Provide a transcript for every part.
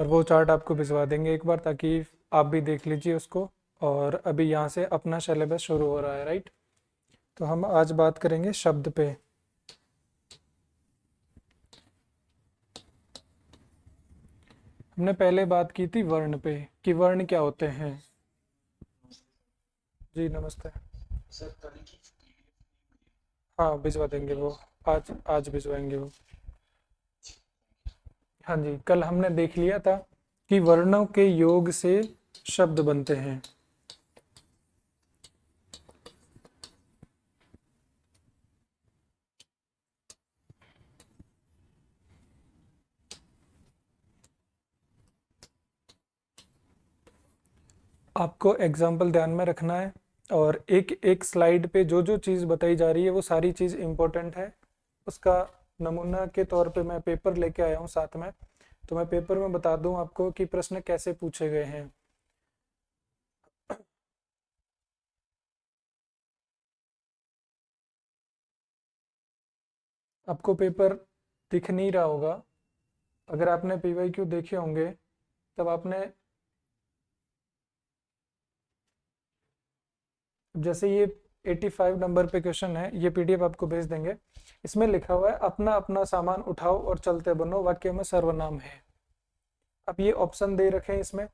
और वो चार्ट आपको भिजवा देंगे एक बार, ताकि आप भी देख लीजिए उसको। और अभी यहाँ से अपना सिलेबस शुरू हो रहा है, राइट। तो हम आज बात करेंगे शब्द पे। हमने पहले बात की थी वर्ण पे, कि वर्ण क्या होते हैं। जी नमस्ते। हाँ भिजवा देंगे वो, आज आज भिजवाएंगे वो। हाँ जी, कल हमने देख लिया था कि वर्णों के योग से शब्द बनते हैं। आपको एग्जाम्पल ध्यान में रखना है, और एक एक स्लाइड पे जो जो चीज़ बताई जा रही है वो सारी चीज़ इम्पोर्टेंट है। उसका नमूना के तौर पे मैं पेपर लेके आया हूँ साथ में, तो मैं पेपर में बता दूं आपको कि प्रश्न कैसे पूछे गए हैं। आपको पेपर दिख नहीं रहा होगा। अगर आपने पीवाईक्यू देखे होंगे तब आपने, जैसे ये 85 नंबर पे क्वेश्चन है, ये पीडीएफ आपको भेज देंगे। इसमें लिखा हुआ है अपना अपना सामान उठाओ और चलते बनो, वाक्य में सर्वनाम है। अब ये ऑप्शन दे रखे हैं इसमें।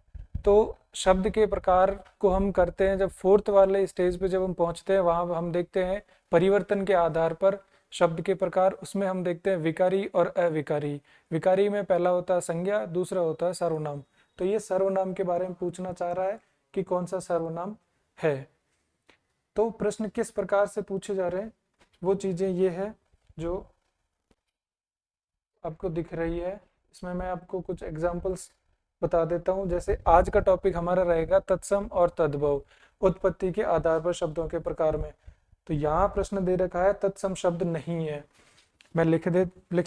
तो शब्द के प्रकार को हम करते हैं जब फोर्थ वाले स्टेज पे जब हम पहुंचते हैं, वहां हम देखते हैं परिवर्तन के आधार पर शब्द के प्रकार। उसमें हम देखते हैं विकारी और अविकारी। विकारी में पहला होता है संज्ञा, दूसरा होता है सर्वनाम। तो ये सर्वनाम के बारे में पूछना चाह रहा है कि कौन सा सर्वनाम है। तो प्रश्न किस प्रकार से पूछे जा रहे हैं, वो चीजें ये है जो आपको दिख रही है। इसमें मैं आपको कुछ एग्जांपल्स बता देता हूं। जैसे आज का टॉपिक हमारा रहेगा तत्सम और तद्भव, उत्पत्ति के आधार पर शब्दों के प्रकार में। तो यहाँ प्रश्न दे रखा है तत्सम शब्द नहीं है। मैं लिख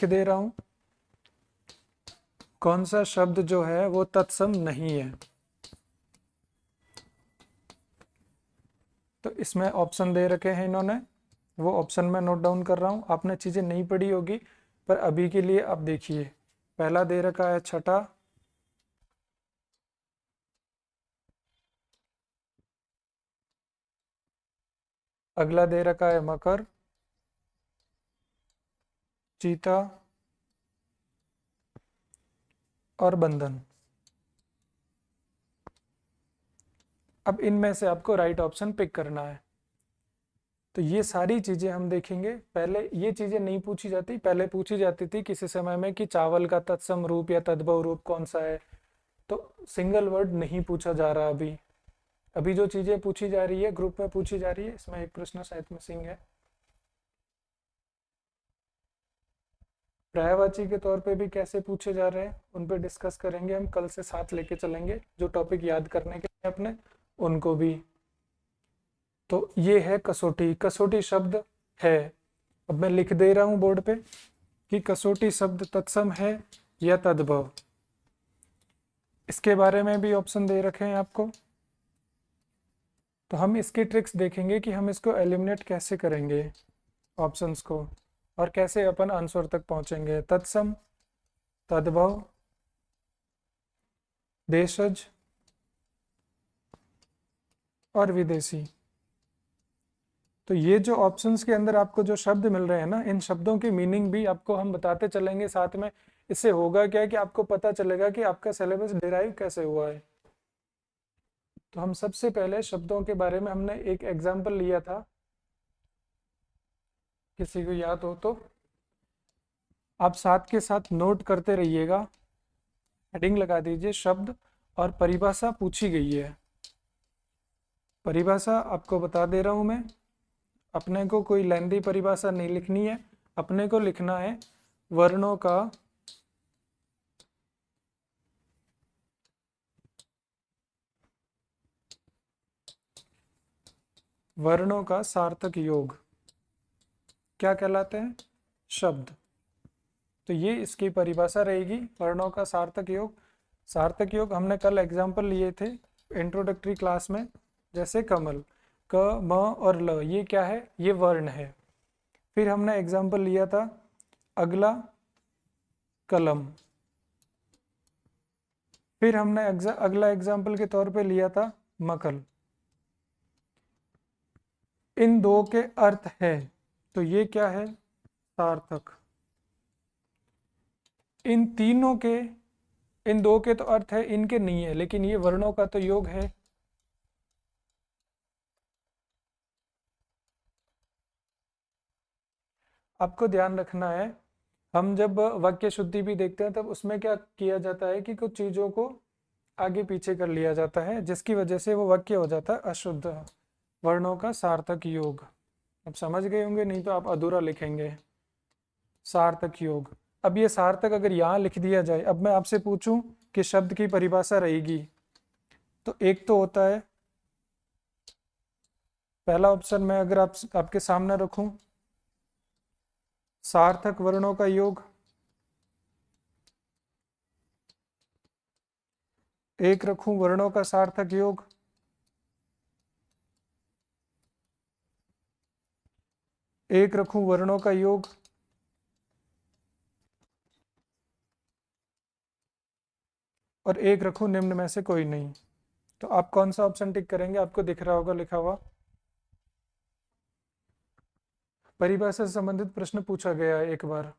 दे रहा हूं कौन सा शब्द जो है वो तत्सम नहीं है। तो इसमें ऑप्शन दे रखे हैं इन्होंने, वो ऑप्शन में नोट डाउन कर रहा हूँ। आपने चीज़ें नहीं पढ़ी होगी, पर अभी के लिए आप देखिए। पहला दे रखा है छठा, अगला दे रखा है मकर, चीता और बंधन। अब इनमें से आपको राइट ऑप्शन पिक करना है। तो ये सारी चीजें हम देखेंगे। पहले ये चीजें नहीं पूछी जाती, पहले पूछी जाती थी किसी समय में कि चावल का तत्सम रूप या तद्भव रूप कौन सा है। तो सिंगल वर्ड नहीं पूछा जा रहा अभी। अभी जो चीजें पूछी जा रही है ग्रुप में पूछी जा रही है। इसमें एक प्रश्न शायद मिसिंग है। पर्यायवाची के तौर पे भी कैसे पूछे जा रहे हैं उन पे डिस्कस करेंगे हम, कल से साथ लेके चलेंगे जो टॉपिक याद करने के लिए अपने उनको भी। तो ये है कसौटी। कसौटी शब्द है। अब मैं लिख दे रहा हूं बोर्ड पे कि कसौटी शब्द तत्सम है या तद्भव। इसके बारे में भी ऑप्शन दे रखे हैं आपको। तो हम इसकी ट्रिक्स देखेंगे कि हम इसको एलिमिनेट कैसे करेंगे ऑप्शंस को, और कैसे अपन आंसर तक पहुंचेंगे। तत्सम, तद्भव, देशज और विदेशी। तो ये जो ऑप्शंस के अंदर आपको जो शब्द मिल रहे हैं ना, इन शब्दों की मीनिंग भी आपको हम बताते चलेंगे साथ में। इससे होगा क्या कि आपको पता चलेगा कि आपका सिलेबस डिराइव कैसे हुआ है। तो हम सबसे पहले शब्दों के बारे में हमने एक एग्जाम्पल लिया था, किसी को याद हो तो आप साथ के साथ नोट करते रहिएगा। हेडिंग लगा दीजिए शब्द और परिभाषा पूछी गई है। परिभाषा आपको बता दे रहा हूं मैं। अपने को कोई लेंदी परिभाषा नहीं लिखनी है, अपने को लिखना है वर्णों का सार्थक योग क्या कहलाते हैं? शब्द। तो ये इसकी परिभाषा रहेगी, वर्णों का सार्थक योग। सार्थक योग हमने कल एग्जाम्पल लिए थे इंट्रोडक्टरी क्लास में। जैसे कमल, क म और ल, ये क्या है? ये वर्ण है। फिर हमने एग्जाम्पल लिया था अगला, कलम। फिर हमने अगला एग्जाम्पल के तौर पे लिया था मकल। इन दो के अर्थ है, तो ये क्या है, सार्थक। इन तीनों के, इन दो के तो अर्थ है, इनके नहीं है, लेकिन ये वर्णों का तो योग है। आपको ध्यान रखना है, हम जब वाक्य शुद्धि भी देखते हैं तब उसमें क्या किया जाता है कि कुछ चीजों को आगे पीछे कर लिया जाता है, जिसकी वजह से वो वाक्य हो जाता है अशुद्ध। वर्णों का सार्थक योग, अब समझ गए होंगे, नहीं तो आप अधूरा लिखेंगे। सार्थक योग, अब ये सार्थक अगर यहाँ लिख दिया जाए, अब मैं आपसे पूछूं कि शब्द की परिभाषा रहेगी, तो एक तो होता है पहला ऑप्शन, मैं अगर आपके सामने रखूं, सार्थक वर्णों का योग। एक रखूं वर्णों का सार्थक योग, एक रखूं वर्णों का योग, और एक रखूं निम्न में से कोई नहीं। तो आप कौन सा ऑप्शन टिक करेंगे? आपको दिख रहा होगा लिखा हुआ। परिभाषा से संबंधित प्रश्न पूछा गया है एक बार।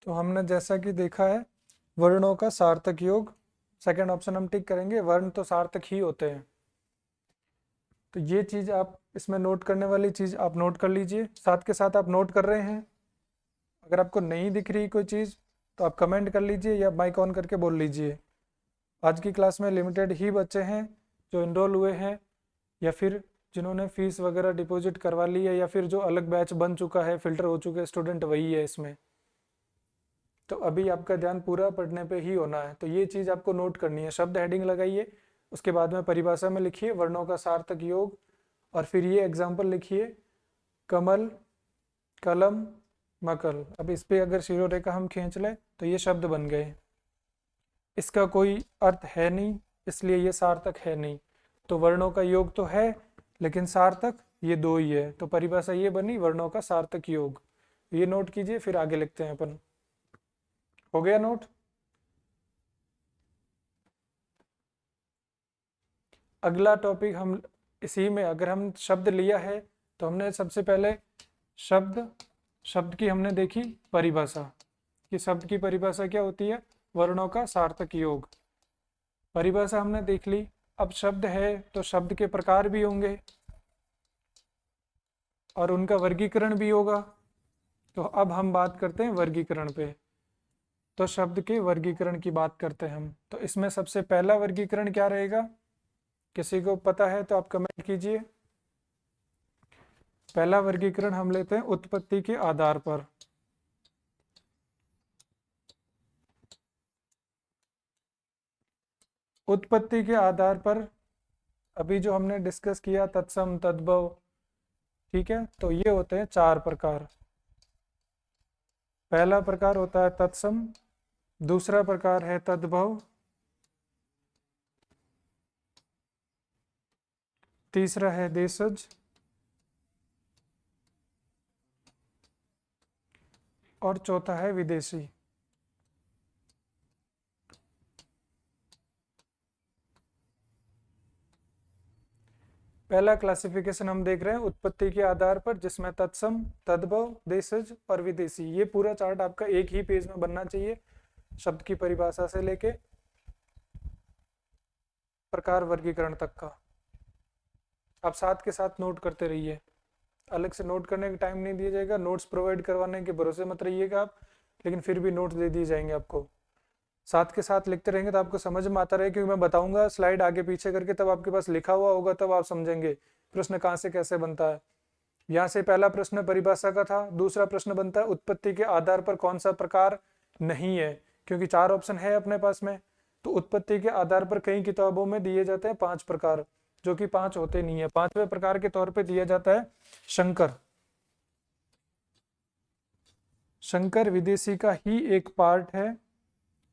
तो हमने जैसा कि देखा है, वर्णों का सार्थक योग, सेकंड ऑप्शन हम टिक करेंगे। वर्ण तो सार्थक ही होते हैं, तो ये चीज आप इसमें नोट करने वाली चीज आप नोट कर लीजिए। साथ के साथ आप नोट कर रहे हैं, अगर आपको नहीं दिख रही कोई चीज तो आप कमेंट कर लीजिए या माइक ऑन करके बोल लीजिए। आज की क्लास में लिमिटेड ही बच्चे हैं जो इनरोल हुए हैं, या फिर जिन्होंने फीस वगैरह डिपॉजिट करवा ली है, या फिर जो अलग बैच बन चुका है, फिल्टर हो चुके स्टूडेंट वही है इसमें। तो अभी आपका ध्यान पूरा पढ़ने पे ही होना है, तो ये चीज़ आपको नोट करनी है। शब्द हेडिंग लगाइए, उसके बाद में परिभाषा में लिखिए वर्णों का सार्थक योग, और फिर ये एग्जाम्पल लिखिए, कमल, कलम, मकल। अब इस पे अगर शिरोरेखा हम खींच लें तो ये शब्द बन गए। इसका कोई अर्थ है नहीं, इसलिए ये सार्थक है नहीं। तो वर्णों का योग तो है, लेकिन सार्थक ये दो ही है, तो परिभाषा ये बनी वर्णों का सार्थक योग। ये नोट कीजिए, फिर आगे लिखते हैं अपन। हो गया नोट? अगला टॉपिक हम इसी में, अगर हम शब्द लिया है तो हमने सबसे पहले शब्द की हमने देखी परिभाषा, कि शब्द की परिभाषा क्या होती है, वर्णों का सार्थक योग। परिभाषा हमने देख ली। अब शब्द है तो शब्द के प्रकार भी होंगे और उनका वर्गीकरण भी होगा। तो अब हम बात करते हैं वर्गीकरण पे। तो शब्द के वर्गीकरण की बात करते हैं हम। तो इसमें सबसे पहला वर्गीकरण क्या रहेगा, किसी को पता है तो आप कमेंट कीजिए। पहला वर्गीकरण हम लेते हैं उत्पत्ति के आधार पर। उत्पत्ति के आधार पर अभी जो हमने डिस्कस किया, तत्सम, तद्भव, ठीक है, तो ये होते हैं चार प्रकार। पहला प्रकार होता है तत्सम, दूसरा प्रकार है तद्भव, तीसरा है देशज, और चौथा है विदेशी। पहला क्लासिफिकेशन हम देख रहे हैं उत्पत्ति के आधार पर, जिसमें तत्सम, तद्भव, देशज और विदेशी। ये पूरा चार्ट आपका एक ही पेज में बनना चाहिए, शब्द की परिभाषा से लेके प्रकार वर्गीकरण तक का। आप साथ के साथ नोट करते रहिए, अलग से नोट करने का टाइम नहीं दिया जाएगा। नोट्स प्रोवाइड करवाने के भरोसे मत रहिएगा आप, लेकिन फिर भी नोट्स दे दिए जाएंगे आपको। साथ के साथ लिखते रहेंगे तो आपको समझ में आता रहे, क्योंकि मैं बताऊंगा स्लाइड आगे पीछे करके, तब आपके पास लिखा हुआ होगा, तब आप समझेंगे प्रश्न कहाँ से कैसे बनता है। यहाँ से पहला प्रश्न परिभाषा का था, दूसरा प्रश्न बनता है उत्पत्ति के आधार पर कौन सा प्रकार नहीं है, क्योंकि चार ऑप्शन है अपने पास में। तो उत्पत्ति के आधार पर कई किताबों में दिए जाते हैं पांच प्रकार, जो कि पांच होते नहीं है। पांचवें प्रकार के तौर पे दिया जाता है शंकर। शंकर विदेशी का ही एक पार्ट है,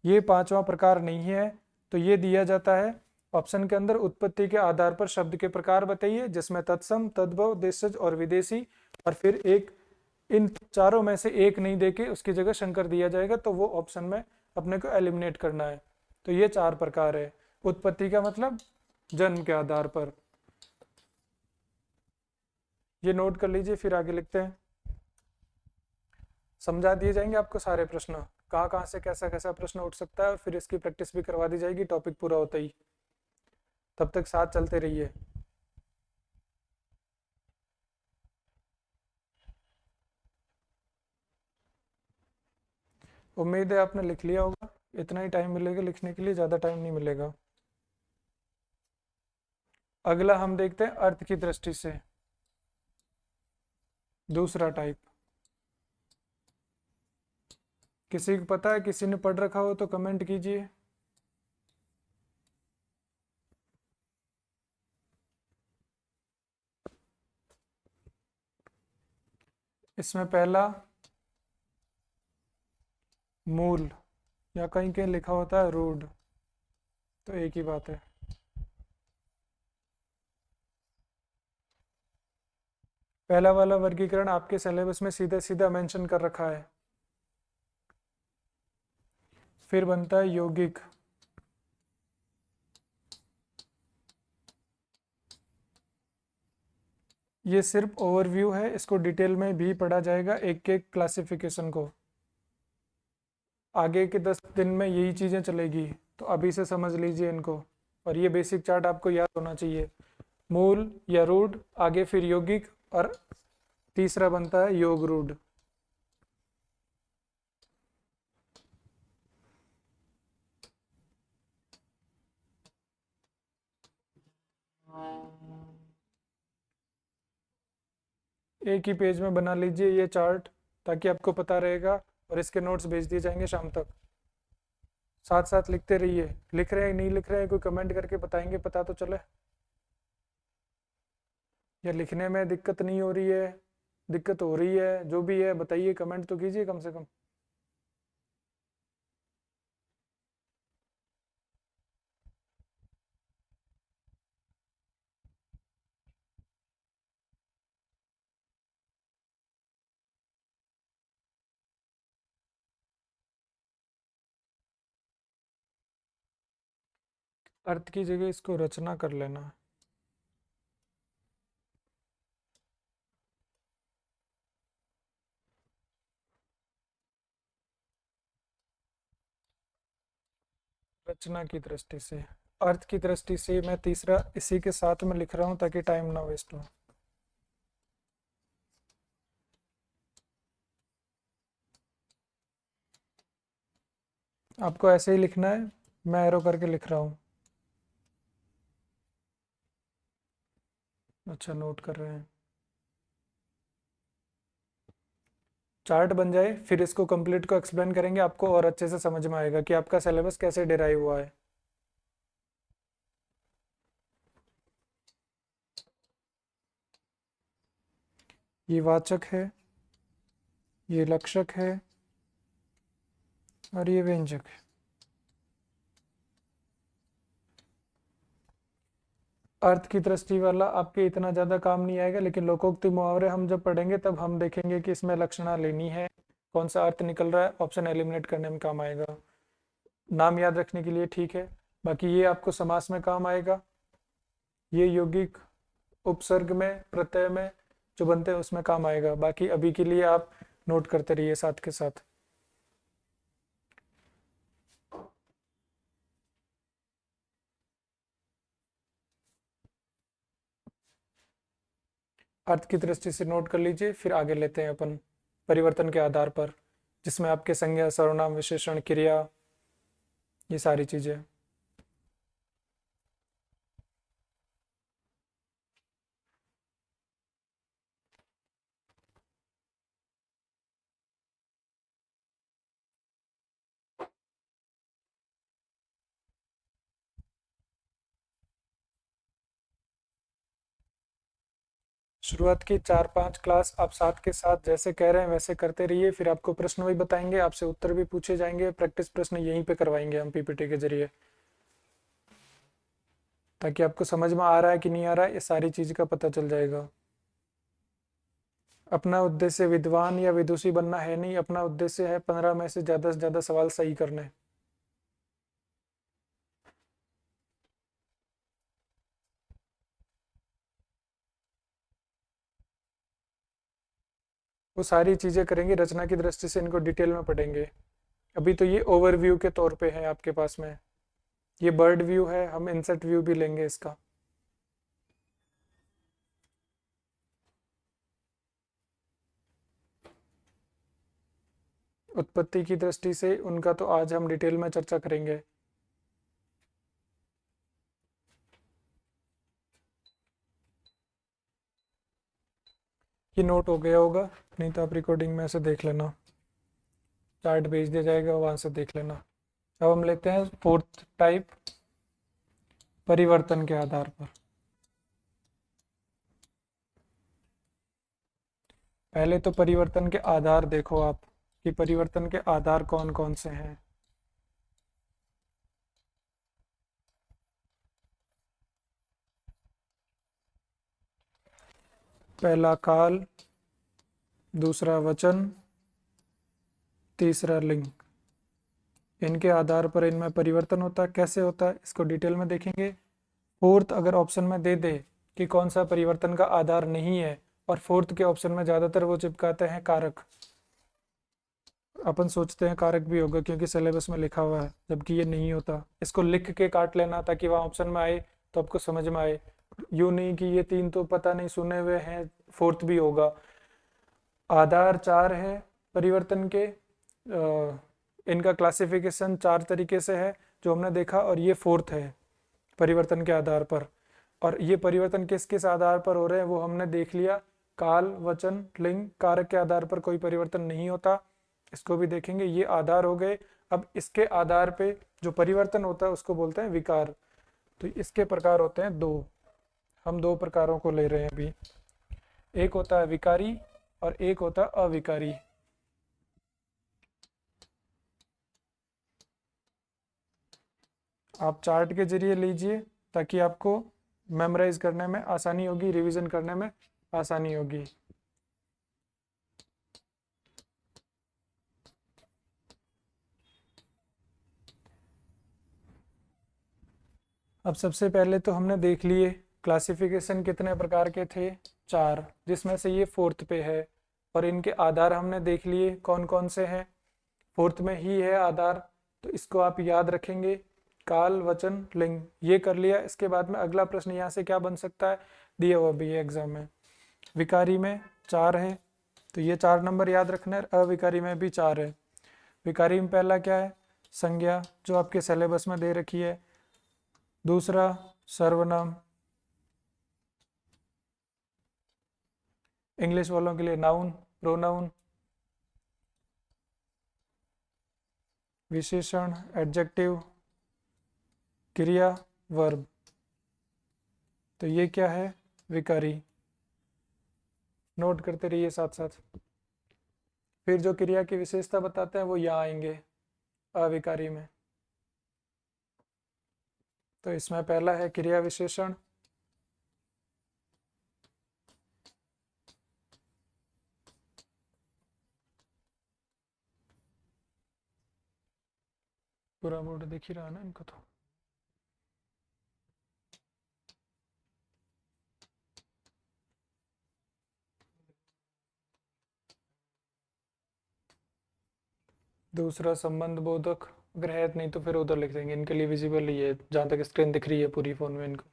ये पांचवा प्रकार नहीं है। तो ये दिया जाता है ऑप्शन के अंदर, उत्पत्ति के आधार पर शब्द के प्रकार बताइए, जिसमें तत्सम, तद्भव, देशज और विदेशी, और फिर एक इन चारों में से एक नहीं देके उसकी जगह शंकर दिया जाएगा, तो वो ऑप्शन में अपने को एलिमिनेट करना है। तो ये 4 प्रकार है। उत्पत्ति का मतलब जन्म के आधार पर। ये नोट कर लीजिए, फिर आगे लिखते हैं। समझा दिए जाएंगे आपको सारे प्रश्न, कहाँ कहाँ से कैसा कैसा प्रश्न उठ सकता है, और फिर इसकी प्रैक्टिस भी करवा दी जाएगी टॉपिक पूरा होता ही। तब तक साथ चलते रहिए। उम्मीद है आपने लिख लिया होगा, इतना ही टाइम मिलेगा लिखने के लिए, ज़्यादा टाइम नहीं मिलेगा। अगला हम देखते हैं अर्थ की दृष्टि से, दूसरा टाइप। किसी को पता है, किसी ने पढ़ रखा हो तो कमेंट कीजिए। इसमें पहला मूल, या कहीं कहीं लिखा होता है रूट, तो एक ही बात है। पहला वाला वर्गीकरण आपके सिलेबस में सीधा सीधा मेंशन कर रखा है। फिर बनता है यौगिक। ये सिर्फ ओवरव्यू है, इसको डिटेल में भी पढ़ा जाएगा एक एक क्लासिफिकेशन को। आगे के 10 दिन में यही चीज़ें चलेगी, तो अभी से समझ लीजिए इनको। और ये बेसिक चार्ट आपको याद होना चाहिए। मूल या रूट, आगे फिर यौगिक, और तीसरा बनता है योग रूट। एक ही पेज में बना लीजिए ये चार्ट, ताकि आपको पता रहेगा, और इसके नोट्स भेज दिए जाएंगे शाम तक। साथ साथ लिखते रहिए, लिख रहे हैं नहीं लिख रहे हैं कोई कमेंट करके बताएंगे, पता तो चले। या लिखने में दिक्कत नहीं हो रही है, दिक्कत हो रही है, जो भी है बताइए, कमेंट तो कीजिए कम से कम। अर्थ की जगह इसको रचना कर लेना। रचना की दृष्टि से, अर्थ की दृष्टि से मैं तीसरा इसी के साथ में लिख रहा हूं ताकि टाइम ना वेस्ट हो। आपको ऐसे ही लिखना है, मैं एरो करके लिख रहा हूँ। अच्छा, नोट कर रहे हैं। चार्ट बन जाए फिर इसको कंप्लीट को एक्सप्लेन करेंगे, आपको और अच्छे से समझ में आएगा कि आपका सिलेबस कैसे डिराइव हुआ है। ये वाचक है, ये लक्षक है, और ये व्यंजक है। अर्थ की दृष्टि वाला आपके इतना ज़्यादा काम नहीं आएगा, लेकिन लोकोक्ति मुहावरे हम जब पढ़ेंगे तब हम देखेंगे कि इसमें लक्षणा लेनी है, कौन सा अर्थ निकल रहा है, ऑप्शन एलिमिनेट करने में काम आएगा। नाम याद रखने के लिए ठीक है, बाकी ये आपको समास में काम आएगा, ये यौगिक उपसर्ग में प्रत्यय में जो बनते हैं उसमें काम आएगा। बाकी अभी के लिए आप नोट करते रहिए साथ के साथ। अर्थ की दृष्टि से नोट कर लीजिए, फिर आगे लेते हैं अपन परिवर्तन के आधार पर, जिसमें आपके संज्ञा, सर्वनाम, विशेषण, क्रिया, ये सारी चीजें। शुरुआत की 4-5 क्लास आप साथ के साथ जैसे कह रहे हैं वैसे करते रहिए, फिर आपको प्रश्न भी बताएंगे, आपसे उत्तर भी पूछे जाएंगे, प्रैक्टिस प्रश्न यहीं पे करवाएंगे हम पीपीटी के जरिए। ताकि आपको समझ में आ रहा है कि नहीं आ रहा है, ये सारी चीज़ का पता चल जाएगा। अपना उद्देश्य विद्वान या विदुषी बनना है नहीं, अपना उद्देश्य है 15 में से ज़्यादा सवाल सही करने। वो सारी चीज़ें करेंगे, रचना की दृष्टि से इनको डिटेल में पढ़ेंगे। अभी तो ये ओवरव्यू के तौर पे है आपके पास में, ये बर्ड व्यू है, हम इंसेक्ट व्यू भी लेंगे इसका। उत्पत्ति की दृष्टि से उनका तो आज हम डिटेल में चर्चा करेंगे। ये नोट हो गया होगा, नहीं तो आप रिकॉर्डिंग में से देख लेना, चार्ट भेज दिया जाएगा, वहां से देख लेना। अब हम लेते हैं फोर्थ टाइप, परिवर्तन के आधार पर। पहले तो परिवर्तन के आधार देखो आप कि परिवर्तन के आधार कौन कौन से हैं। पहला काल, दूसरा वचन, तीसरा लिंग। इनके आधार पर इनमें परिवर्तन होता है। कैसे होता है इसको डिटेल में देखेंगे। फोर्थ अगर ऑप्शन में दे दे कि कौन सा परिवर्तन का आधार नहीं है, और फोर्थ के ऑप्शन में ज़्यादातर वो चिपकाते हैं कारक। अपन सोचते हैं कारक भी होगा क्योंकि सिलेबस में लिखा हुआ है, जबकि ये नहीं होता। इसको लिख के काट लेना ताकि वहाँ ऑप्शन में आए तो आपको समझ में आए। यूँ नहीं कि ये तीन तो पता नहीं सुने हुए हैं, फोर्थ भी होगा। आधार चार है परिवर्तन के, इनका क्लासिफिकेशन चार तरीके से है जो हमने देखा, और ये फोर्थ है परिवर्तन के आधार पर। और ये परिवर्तन किस किस आधार पर हो रहे हैं वो हमने देख लिया। काल, वचन, लिंग, कारक के आधार पर कोई परिवर्तन नहीं होता, इसको भी देखेंगे। ये आधार हो गए। अब इसके आधार पे जो परिवर्तन होता है उसको बोलते हैं विकार। तो इसके प्रकार होते हैं दो, हम दो प्रकारों को ले रहे हैं अभी। एक होता है विकारी और एक होता है अविकारी। आप चार्ट के जरिए लीजिए ताकि आपको मेमोराइज करने में आसानी होगी, रिवीजन करने में आसानी होगी। अब सबसे पहले तो हमने देख लिए क्लासिफिकेशन कितने प्रकार के थे, चार, जिसमें से ये फोर्थ पे है। और इनके आधार हमने देख लिए कौन कौन से हैं, फोर्थ में ही है आधार, तो इसको आप याद रखेंगे। काल, वचन, लिंग, ये कर लिया। इसके बाद में अगला प्रश्न यहाँ से क्या बन सकता है, दिया हुआ भी है एग्जाम में। विकारी में चार है तो ये 4 नंबर याद रखना है। अविकारी में भी 4 है। विकारी में पहला क्या है, संज्ञा, जो आपके सिलेबस में दे रखी है। दूसरा सर्वनाम, इंग्लिश वालों के लिए नाउन, प्रोनाउन। विशेषण, एडजेक्टिव, क्रिया, वर्ब। तो ये क्या है, विकारी। नोट करते रहिए साथ साथ। फिर जो क्रिया की विशेषता बताते हैं वो यहाँ आएंगे अविकारी में। तो इसमें पहला है क्रिया विशेषण। पूरा बोर्ड दिख ही रहा ना इनको तो। दूसरा संबंध बोधक, अगर है नहीं तो फिर उधर लिख देंगे, इनके लिए विजिबल ही है जहाँ तक स्क्रीन दिख रही है पूरी फोन में इनको।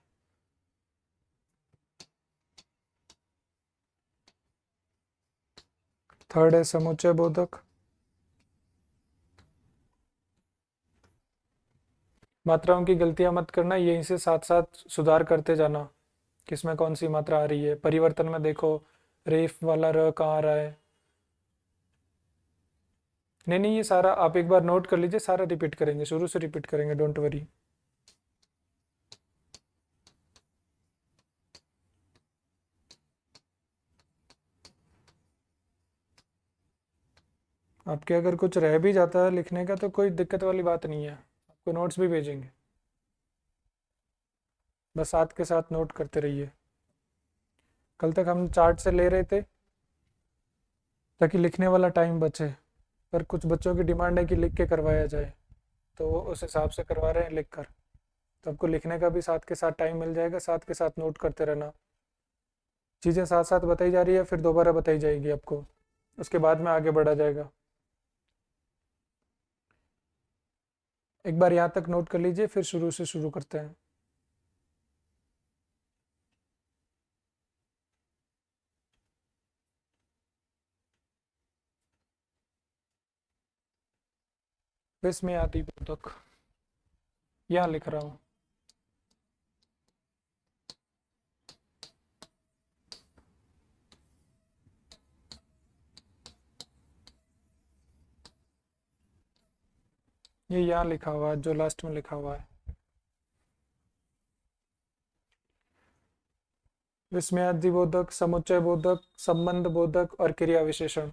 थर्ड है समुच्चय बोधक। मात्राओं की गलतियां मत करना, यहीं से साथ साथ सुधार करते जाना, किसमें कौन सी मात्रा आ रही है। परिवर्तन में देखो रेफ वाला र कहाँ आ रहा है। नहीं नहीं, ये सारा आप एक बार नोट कर लीजिए, सारा रिपीट करेंगे, शुरू से रिपीट करेंगे, डोंट वरी। आपके अगर कुछ रह भी जाता है लिखने का तो कोई दिक्कत वाली बात नहीं है, आपको नोट्स भी भेजेंगे। बस साथ के साथ नोट करते रहिए। कल तक हम चार्ट से ले रहे थे ताकि लिखने वाला टाइम बचे, पर कुछ बच्चों की डिमांड है कि लिख के करवाया जाए, तो वो उस हिसाब से करवा रहे हैं लिख कर। तो आपको लिखने का भी साथ के साथ टाइम मिल जाएगा, साथ के साथ नोट करते रहना। चीज़ें साथ साथ बताई जा रही है, फिर दोबारा बताई जाएगी आपको, उसके बाद में आगे बढ़ा जाएगा। एक बार यहाँ तक नोट कर लीजिए, फिर शुरू से शुरू करते हैं। विस्मयादि बोधक यहाँ लिख रहा हूँ। ये यहाँ लिखा हुआ है, जो लास्ट में लिखा हुआ है। विस्मयादि बोधक, समुच्चय बोधक, संबंध बोधक और क्रिया विशेषण।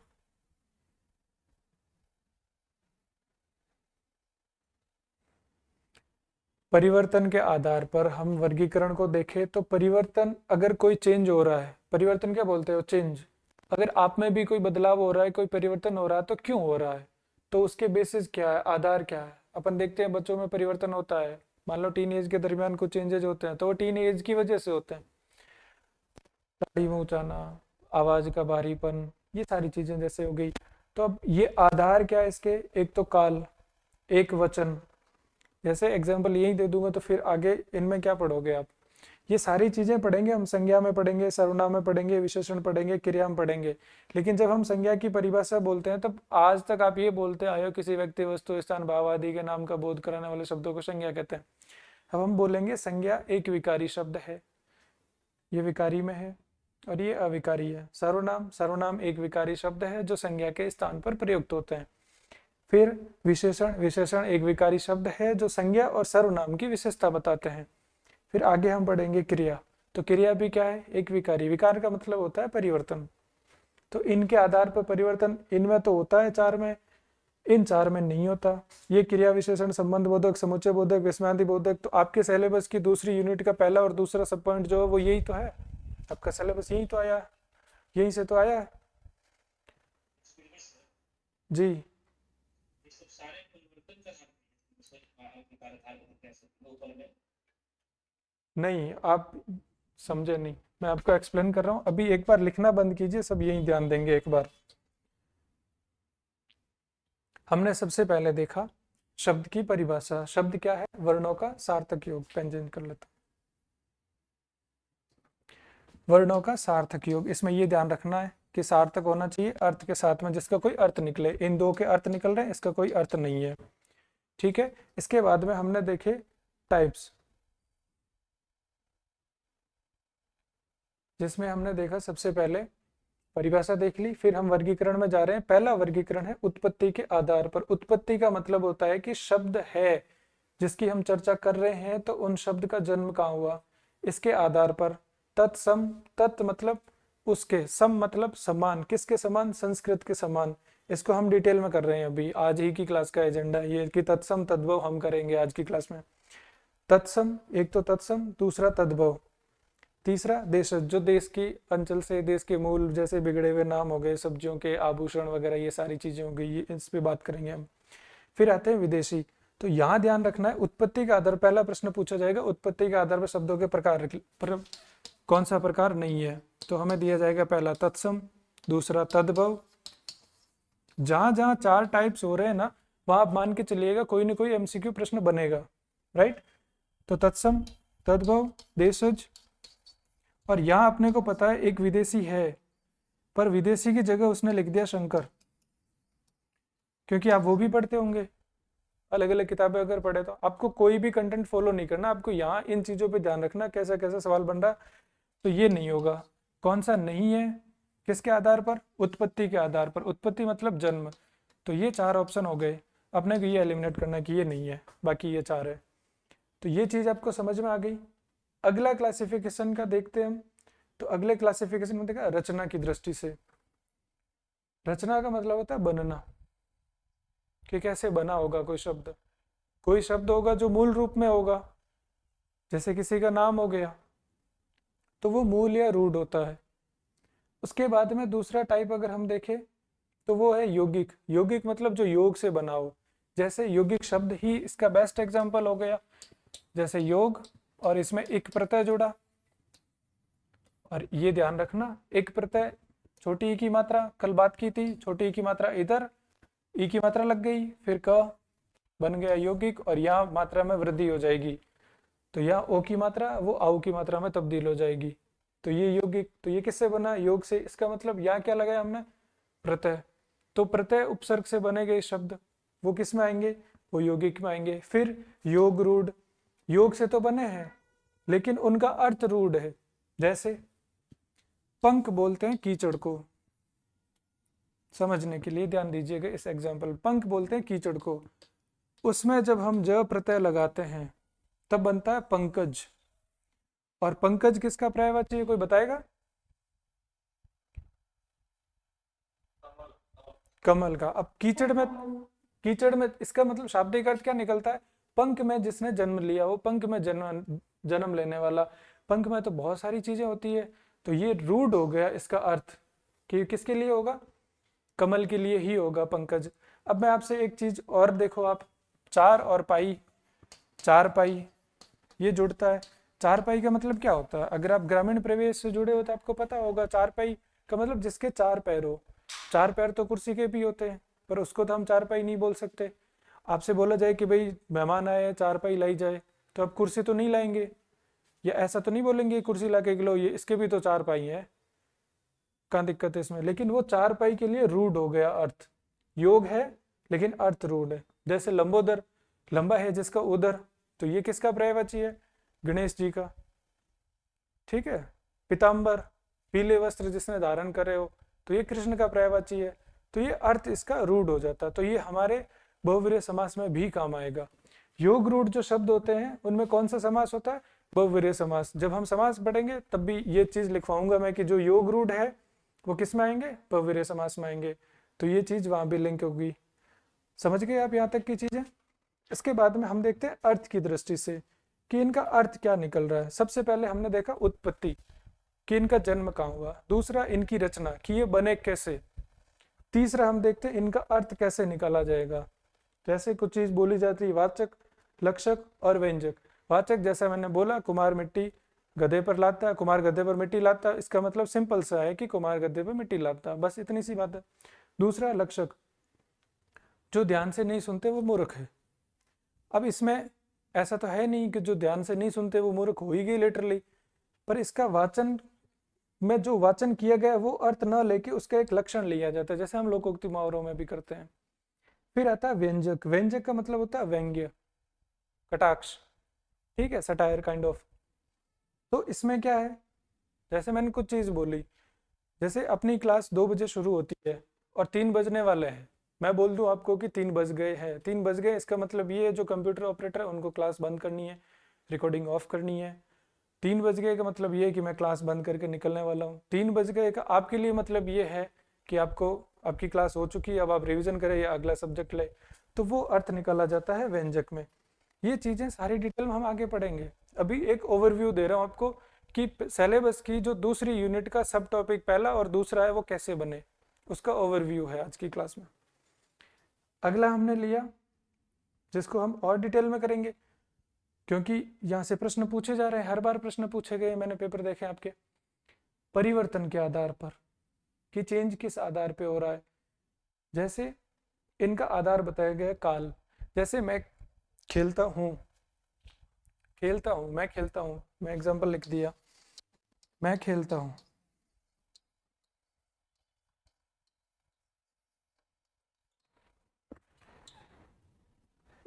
परिवर्तन के आधार पर हम वर्गीकरण को देखें तो परिवर्तन, अगर कोई चेंज हो रहा है, परिवर्तन क्या बोलते हो, चेंज। अगर आप में भी कोई बदलाव हो रहा है, कोई परिवर्तन हो रहा है, तो क्यों हो रहा है, तो उसके बेसिस क्या है, आधार क्या है। अपन देखते हैं बच्चों में परिवर्तन होता है, मान लो टीन एज के दरमियान कुछ चेंजेज होते हैं, तो वो टीन एज की वजह से होते हैं। दाढ़ी मूंछाना, आवाज का भारीपन, ये सारी चीजें जैसे हो गई। तो अब ये आधार क्या है इसके, एक तो काल, एक वचन। जैसे एग्जाम्पल यही दे दूंगा तो फिर आगे इनमें क्या पढ़ोगे आप, ये सारी चीजें पढ़ेंगे हम, संज्ञा में पढ़ेंगे, सर्वनाम में पढ़ेंगे, विशेषण पढ़ेंगे, क्रिया में पढ़ेंगे। लेकिन जब हम संज्ञा की परिभाषा बोलते हैं, तब आज तक आप ये बोलते आए हो किसी व्यक्ति, वस्तु, स्थान, भाव आदि के नाम का बोध कराने वाले शब्दों को संज्ञा कहते हैं। अब हम बोलेंगे संज्ञा एक विकारी शब्द है, ये विकारी में है, और ये अविकारी है। सर्वनाम, सर्वनाम एक विकारी शब्द है जो संज्ञा के स्थान पर प्रयुक्त होते हैं। फिर विशेषण, विशेषण एक विकारी शब्द है जो संज्ञा और सर्वनाम की विशेषता बताते हैं। फिर आगे हम पढ़ेंगे क्रिया, तो क्रिया भी क्या है, एक विकारी। विकार का मतलब होता है परिवर्तन। तो इनके आधार पर परिवर्तन इनमें तो होता है चार में, इन चार में नहीं होता। ये क्रिया विशेषण, संबंध बोधक, समुच्चय बोधक, विस्मयादि बोधक, तो आपके सिलेबस की दूसरी यूनिट का पहला और दूसरा सब पॉइंट जो है वो यही तो है, आपका सिलेबस यही तो आया, यहीं से तो आया जी। नहीं, आप समझे नहीं, मैं आपको एक्सप्लेन कर रहा हूँ। अभी एक बार लिखना बंद कीजिए, सब यही ध्यान देंगे एक बार। हमने सबसे पहले देखा शब्द की परिभाषा। शब्द क्या है, वर्णों का सार्थक योग। पेन चेंज कर लेता हूं। वर्णों का सार्थक योग, इसमें ये ध्यान रखना है कि सार्थक होना चाहिए अर्थ के साथ में, जिसका कोई अर्थ निकले। इन दो के अर्थ निकल रहे हैं, इसका कोई अर्थ नहीं है, ठीक है। इसके बाद में हमने देखे टाइप्स, जिसमें हमने देखा सबसे पहले परिभाषा देख ली, फिर हम वर्गीकरण में जा रहे हैं। पहला वर्गीकरण है उत्पत्ति के आधार पर। उत्पत्ति का मतलब होता है कि शब्द है जिसकी हम चर्चा कर रहे हैं, तो उन शब्द का जन्म कहाँ हुआ, इसके आधार पर। तत्सम, तत् मतलब उसके, सम मतलब समान, किसके समान, संस्कृत के समान। इसको हम डिटेल में कर रहे हैं, अभी आज ही की क्लास का एजेंडा ये कि तत्सम तद्भव हम करेंगे आज की क्लास में। तत्सम, एक तो तत्सम, दूसरा तद्भव, तीसरा देशज, जो देश की अंचल से, देश के मूल, जैसे बिगड़े हुए नाम हो गए, सब्जियों के आभूषण वगैरह, ये सारी चीजें हो गई, ये इस पे बात करेंगे हम। फिर आते हैं विदेशी। तो यहाँ ध्यान रखना है, उत्पत्ति के आधार, पहला प्रश्न पूछा जाएगा उत्पत्ति के आधार पर शब्दों के प्रकार पर कौन सा प्रकार नहीं है, तो हमें दिया जाएगा पहला तत्सम, दूसरा तद्भव। जहां जहां चार टाइप्स हो रहे हैं ना, वहां आप मान के चलिएगा कोई ना कोई एमसीक्यू प्रश्न बनेगा, राइट। तो तत्सम, तद्भव, देशज, और यहाँ अपने को पता है एक विदेशी है, पर विदेशी की जगह उसने लिख दिया शंकर, क्योंकि आप वो भी पढ़ते होंगे, अलग अलग किताबें अगर पढ़े, तो आपको कोई भी कंटेंट फॉलो नहीं करना, आपको यहाँ इन चीज़ों पे ध्यान रखना कैसा कैसा सवाल बन रहा। तो ये नहीं होगा, कौन सा नहीं है, किसके आधार पर, उत्पत्ति के आधार पर। उत्पत्ति मतलब जन्म। तो ये चार ऑप्शन हो गए, अपने को ये एलिमिनेट करना कि ये नहीं है, बाकी ये चार है। तो ये चीज़ आपको समझ में आ गई। अगला क्लासिफिकेशन का देखते हैं हम। तो अगले क्लासिफिकेशन में देखा रचना की दृष्टि से। रचना का मतलब होता है बनना, कि कैसे बना होगा कोई शब्द। कोई शब्द होगा जो मूल रूप में होगा, जैसे किसी का नाम हो गया तो वो मूल या रूढ़ होता है। उसके बाद में दूसरा टाइप अगर हम देखें तो वो है यौगिक। यौगिक मतलब जो योग से बना हो, जैसे यौगिक शब्द ही इसका बेस्ट एग्जांपल हो गया। जैसे योग और इसमें एक प्रत्यय जुड़ा, और ये ध्यान रखना एक प्रत्यय छोटी ई की मात्रा, कल बात की थी, छोटी ई की मात्रा इधर, ई की मात्रा लग गई, फिर क बन गया यौगिक, और यहाँ मात्रा में वृद्धि हो जाएगी, तो यहाँ ओ की मात्रा वो आउ की मात्रा में तब्दील हो जाएगी, तो ये यौगिक। तो ये किससे बना? योग से। इसका मतलब यहाँ क्या लगाया हमने? प्रत्यय। तो प्रत्यय उपसर्ग से बने गए शब्द वो किस में आएंगे? वो यौगिक में आएंगे। फिर योग रूढ़, योग से तो बने हैं लेकिन उनका अर्थ रूढ़ है। जैसे पंख बोलते हैं कीचड़ को, समझने के लिए ध्यान दीजिएगा इस एग्जाम्पल। पंख बोलते हैं कीचड़ को, उसमें जब हम ज प्रत्यय लगाते हैं तब बनता है पंकज। और पंकज किसका पर्यायवाची है, कोई बताएगा? कमल का। अब कीचड़ में इसका मतलब शाब्दिक अर्थ क्या निकलता है? पंख में जिसने जन्म लिया, वो पंख में जन्म लेने वाला। पंख में तो बहुत सारी चीजें होती है, तो ये रूढ़ हो गया इसका अर्थ कि किसके लिए होगा? कमल के लिए ही होगा पंकज। अब मैं आपसे एक चीज और देखो, आप चार और पाई, चार पाई ये जुड़ता है। चार पाई का मतलब क्या होता है? अगर आप ग्रामीण परिवेश से जुड़े हो तो आपको पता होगा, चार पाई का मतलब जिसके चार पैर हो। चार पैर तो कुर्सी के भी होते हैं, पर उसको तो हम चार पाई नहीं बोल सकते। आपसे बोला जाए कि भाई मेहमान आए हैं, चार पाई लाई जाए, तो आप कुर्सी तो नहीं लाएंगे, या ऐसा तो नहीं बोलेंगे कुर्सी ला के लो, ये इसके भी तो चार पाई है, कहाँ दिक्कत है इसमें? लेकिन वो चार पाई के लिए रूढ़ हो गया अर्थ। योग है लेकिन अर्थ रूढ़ है। जैसे लंबोदर, लंबा है जिसका उदर, तो ये किसका पर्यायवाची है? गणेश जी का। ठीक है। पीताम्बर, पीले वस्त्र जिसने धारण करे हो, तो ये कृष्ण का पर्यायवाची है। तो ये अर्थ इसका रूढ़ हो जाता है, तो ये हमारे बहुवीर्य समास में भी काम आएगा। योग रूढ़ जो शब्द होते हैं उनमें कौन सा समास होता है? बहुवीर्य समास। जब हम समास पढ़ेंगे तब भी ये चीज लिखवाऊंगा मैं कि जो योग रूढ़ है वो किस में आएंगे? बहुवीर्य समास में आएंगे। तो ये चीज वहां भी लिंक होगी। समझ गए आप यहाँ तक की चीजें? इसके बाद में हम देखते हैं अर्थ की दृष्टि से कि इनका अर्थ क्या निकल रहा है। सबसे पहले हमने देखा उत्पत्ति, कि इनका जन्म कहाँ हुआ। दूसरा इनकी रचना, कि ये बने कैसे। तीसरा हम देखते हैं इनका अर्थ कैसे निकाला जाएगा। जैसे कुछ चीज बोली जाती है, वाचक, लक्षक और व्यंजक। वाचक जैसा मैंने बोला, कुमार मिट्टी गधे पर लाता है, कुमार गधे पर मिट्टी लाता है, इसका मतलब सिंपल सा है कि कुमार गधे पर मिट्टी लाता है, बस इतनी सी बात है। दूसरा लक्षक, जो ध्यान से नहीं सुनते वो मूर्ख है। अब इसमें ऐसा तो है नहीं कि जो ध्यान से नहीं सुनते वो मूर्ख हो ही गई लिटरली, पर इसका वाचन में जो वाचन किया गया वो अर्थ न लेके उसका एक लक्षण लिया जाता है, जैसे हम लोकोक्ति मुहावरों में भी करते हैं। फिर आता है व्यंजक। व्यंजक का मतलब होता है व्यंग्य, कटाक्ष, ठीक है, सटायर काइंड ऑफ। तो इसमें क्या है, जैसे मैंने कुछ चीज बोली, जैसे अपनी क्लास 2 बजे शुरू होती है और 3 बजने वाले हैं, मैं बोल दूं आपको कि 3 बज गए हैं, 3 बज गए, इसका मतलब ये है जो कंप्यूटर ऑपरेटर है उनको क्लास बंद करनी है, रिकॉर्डिंग ऑफ करनी है। 3 बज गए का मतलब ये है कि मैं क्लास बंद करके निकलने वाला हूँ। 3 बज गए का आपके लिए मतलब ये है कि आपको आपकी क्लास हो चुकी है, अब आप रिवीजन करें या अगला सब्जेक्ट ले, तो वो अर्थ निकाला जाता है व्यंजक में। ये चीजें सारी डिटेल में हम आगे पढ़ेंगे। अभी एक ओवरव्यू दे रहा हूँ आपको कि सिलेबस की जो दूसरी यूनिट का सब टॉपिक पहला और दूसरा है वो कैसे बने, उसका ओवरव्यू है आज की क्लास में। अगला हमने लिया जिसको हम और डिटेल में करेंगे, क्योंकि यहाँ से प्रश्न पूछे जा रहे हैं, हर बार प्रश्न पूछे गए, मैंने पेपर देखे आपके। परिवर्तन के आधार पर, कि चेंज किस आधार पे हो रहा है। जैसे इनका आधार बताया गया काल। जैसे मैं खेलता हूँ, मैं खेलता हूँ, मैं एग्जांपल लिख दिया, मैं खेलता हूँ।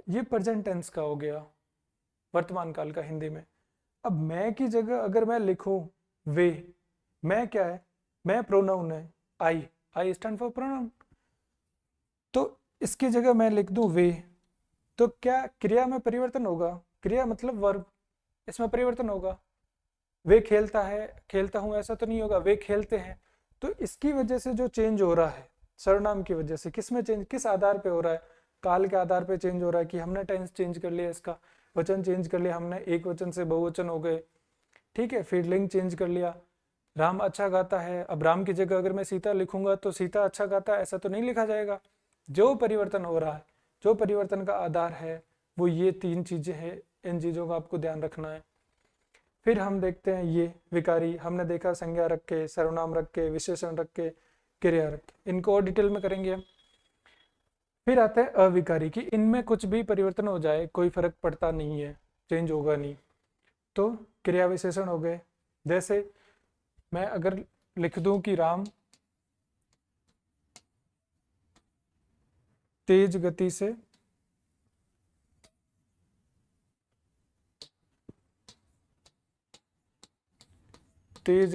ये प्रेजेंट टेंस का हो गया, वर्तमान काल का हिंदी में। अब मैं की जगह अगर मैं लिखूं वे, मैं क्या है? मैं प्रोनाउन है, आई स्टैंड फॉर प्रोनाउन। तो इसकी जगह मैं लिख दूं वे, तो क्या क्रिया में परिवर्तन होगा? क्रिया मतलब वर्ब, इसमें परिवर्तन होगा। वे खेलता है, खेलता हूं, ऐसा तो नहीं होगा, वे खेलते हैं। तो इसकी वजह से जो चेंज हो रहा है सर्वनाम की वजह से, किस में चेंज, किस आधार पे हो रहा है? काल के आधार पे चेंज हो रहा है कि हमने टेंस चेंज कर लिया इसका। वचन चेंज कर लिया हमने, एक वचन से बहुवचन हो गए, ठीक है। फिर लिंग चेंज कर लिया, राम अच्छा गाता है, अब राम की जगह अगर मैं सीता लिखूंगा तो सीता अच्छा गाता है ऐसा तो नहीं लिखा जाएगा। जो परिवर्तन हो रहा है, जो परिवर्तन का आधार है वो ये 3 चीजें हैं, इन चीजों का आपको ध्यान रखना है। फिर हम देखते हैं ये विकारी, हमने देखा संज्ञा रख के, सर्वनाम रख के, विशेषण रख के, क्रिया रख के, इनको और डिटेल में करेंगे हम। फिर आता है अविकारी की, इनमें कुछ भी परिवर्तन हो जाए कोई फर्क पड़ता नहीं है, चेंज होगा नहीं। तो क्रिया विशेषण हो गए, जैसे मैं अगर लिख दूं कि राम तेज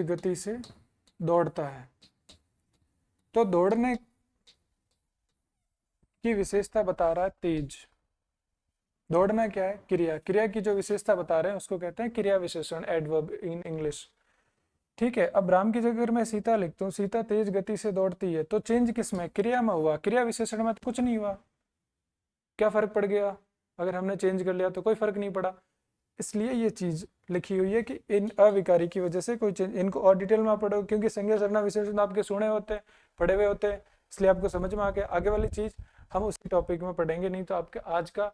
गति से दौड़ता है, तो दौड़ने की विशेषता बता रहा है तेज। दौड़ना क्या है? क्रिया। क्रिया की जो विशेषता बता रहे हैं उसको कहते हैं क्रिया विशेषण, एडवर्ब इन इंग्लिश, ठीक है। अब राम की जगह मैं सीता लिखता हूँ, सीता तेज गति से दौड़ती है, तो चेंज किस में? क्रिया में हुआ, क्रिया विशेषण में तो कुछ नहीं हुआ। क्या फर्क पड़ गया? अगर हमने चेंज कर लिया तो कोई फर्क नहीं पड़ा। इसलिए ये चीज लिखी हुई है कि इन अविकारी की वजह से कोई चेंज, इनको और डिटेल में पढ़ो क्योंकि संज्ञा सर्वनाम विशेषण आपके सुने होते हैं, पढ़े हुए होते हैं, इसलिए आपको समझ में आ गया। आगे वाली चीज हम उसी टॉपिक में पढ़ेंगे, नहीं तो आपके आज का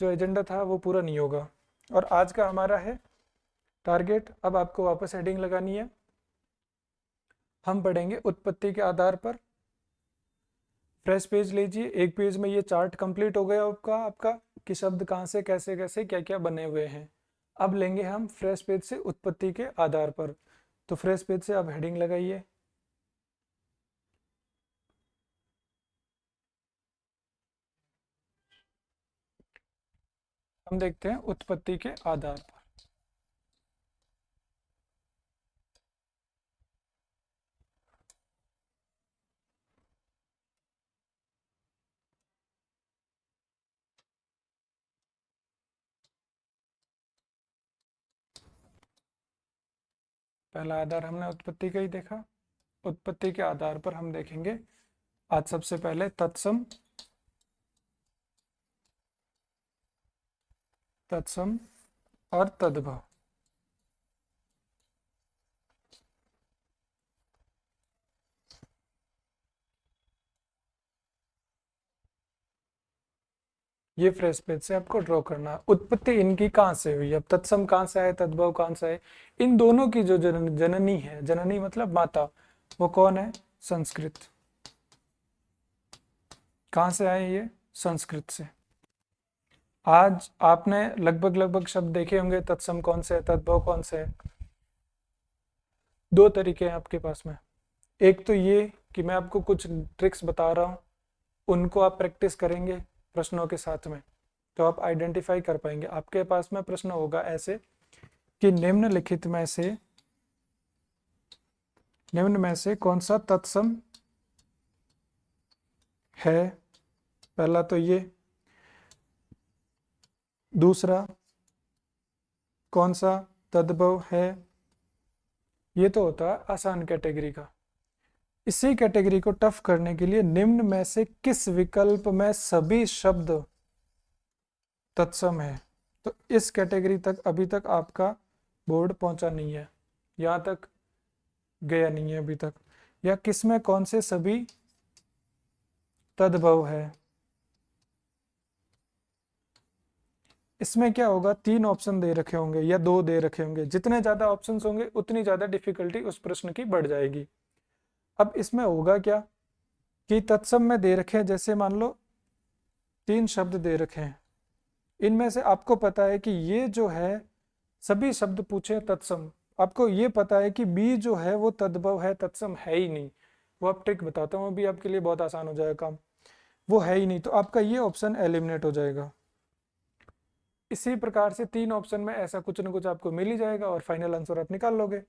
जो एजेंडा था वो पूरा नहीं होगा। और आज का हमारा है टारगेट, अब आपको वापस हेडिंग लगानी है। हम पढ़ेंगे उत्पत्ति के आधार पर। फ्रेश पेज लीजिए, एक पेज में ये चार्ट कंप्लीट हो गया आपका कि शब्द कहाँ से कैसे कैसे क्या क्या बने हुए हैं। अब लेंगे हम फ्रेश पेज से उत्पत्ति के आधार पर। तो फ्रेश पेज से आप हेडिंग लगाइए। हम देखते हैं उत्पत्ति के आधार पर। पहला आधार हमने उत्पत्ति का ही देखा। उत्पत्ति के आधार पर हम देखेंगे आज सबसे पहले तत्सम, तत्सम और तद्भव। ये फ्रेश पेज से आपको ड्रॉ करना है। उत्पत्ति इनकी कहाँ से हुई? अब तत्सम कहाँ से है, तद्भव कहाँ से है? इन दोनों की जो जननी है, जननी मतलब माता, वो कौन है? संस्कृत। कहाँ से आए ये? संस्कृत से। आज आपने लगभग शब्द देखे होंगे, तत्सम कौन से है, तद्भव कौन से है। दो तरीके हैं आपके पास में। एक तो ये कि मैं आपको कुछ ट्रिक्स बता रहा हूँ, उनको आप प्रैक्टिस करेंगे प्रश्नों के साथ में, तो आप आइडेंटिफाई कर पाएंगे। आपके पास में प्रश्न होगा ऐसे कि निम्नलिखित में से कौन सा तत्सम है? पहला तो ये। दूसरा, कौन सा तद्भव है? ये तो होता है आसान कैटेगरी का। इसी कैटेगरी को टफ करने के लिए निम्न में से किस विकल्प में सभी शब्द तत्सम है? तो इस कैटेगरी तक अभी तक आपका बोर्ड पहुंचा नहीं है, यहां तक गया नहीं है अभी तक। या किसमें कौन से सभी तद्भव है? इसमें क्या होगा, 3 ऑप्शन दे रखे होंगे या 2 दे रखे होंगे। जितने ज्यादा ऑप्शन होंगे उतनी ज्यादा डिफिकल्टी उस प्रश्न की बढ़ जाएगी। अब इसमें होगा क्या कि तत्सम में दे रखे हैं, जैसे मान लो 3 शब्द दे रखे हैं, इनमें से आपको पता है कि ये जो है सभी शब्द पूछे तत्सम, आपको ये पता है कि बी जो है वो तद्भव है, तत्सम है ही नहीं। वो आप ट्रिक बताता हूँ अभी, आपके लिए बहुत आसान हो जाएगा काम। वो है ही नहीं, तो आपका ये ऑप्शन एलिमिनेट हो जाएगा। इसी प्रकार से 3 ऑप्शन में ऐसा कुछ ना कुछ आपको मिल ही जाएगा और फाइनल आंसर आप निकाल लोगे।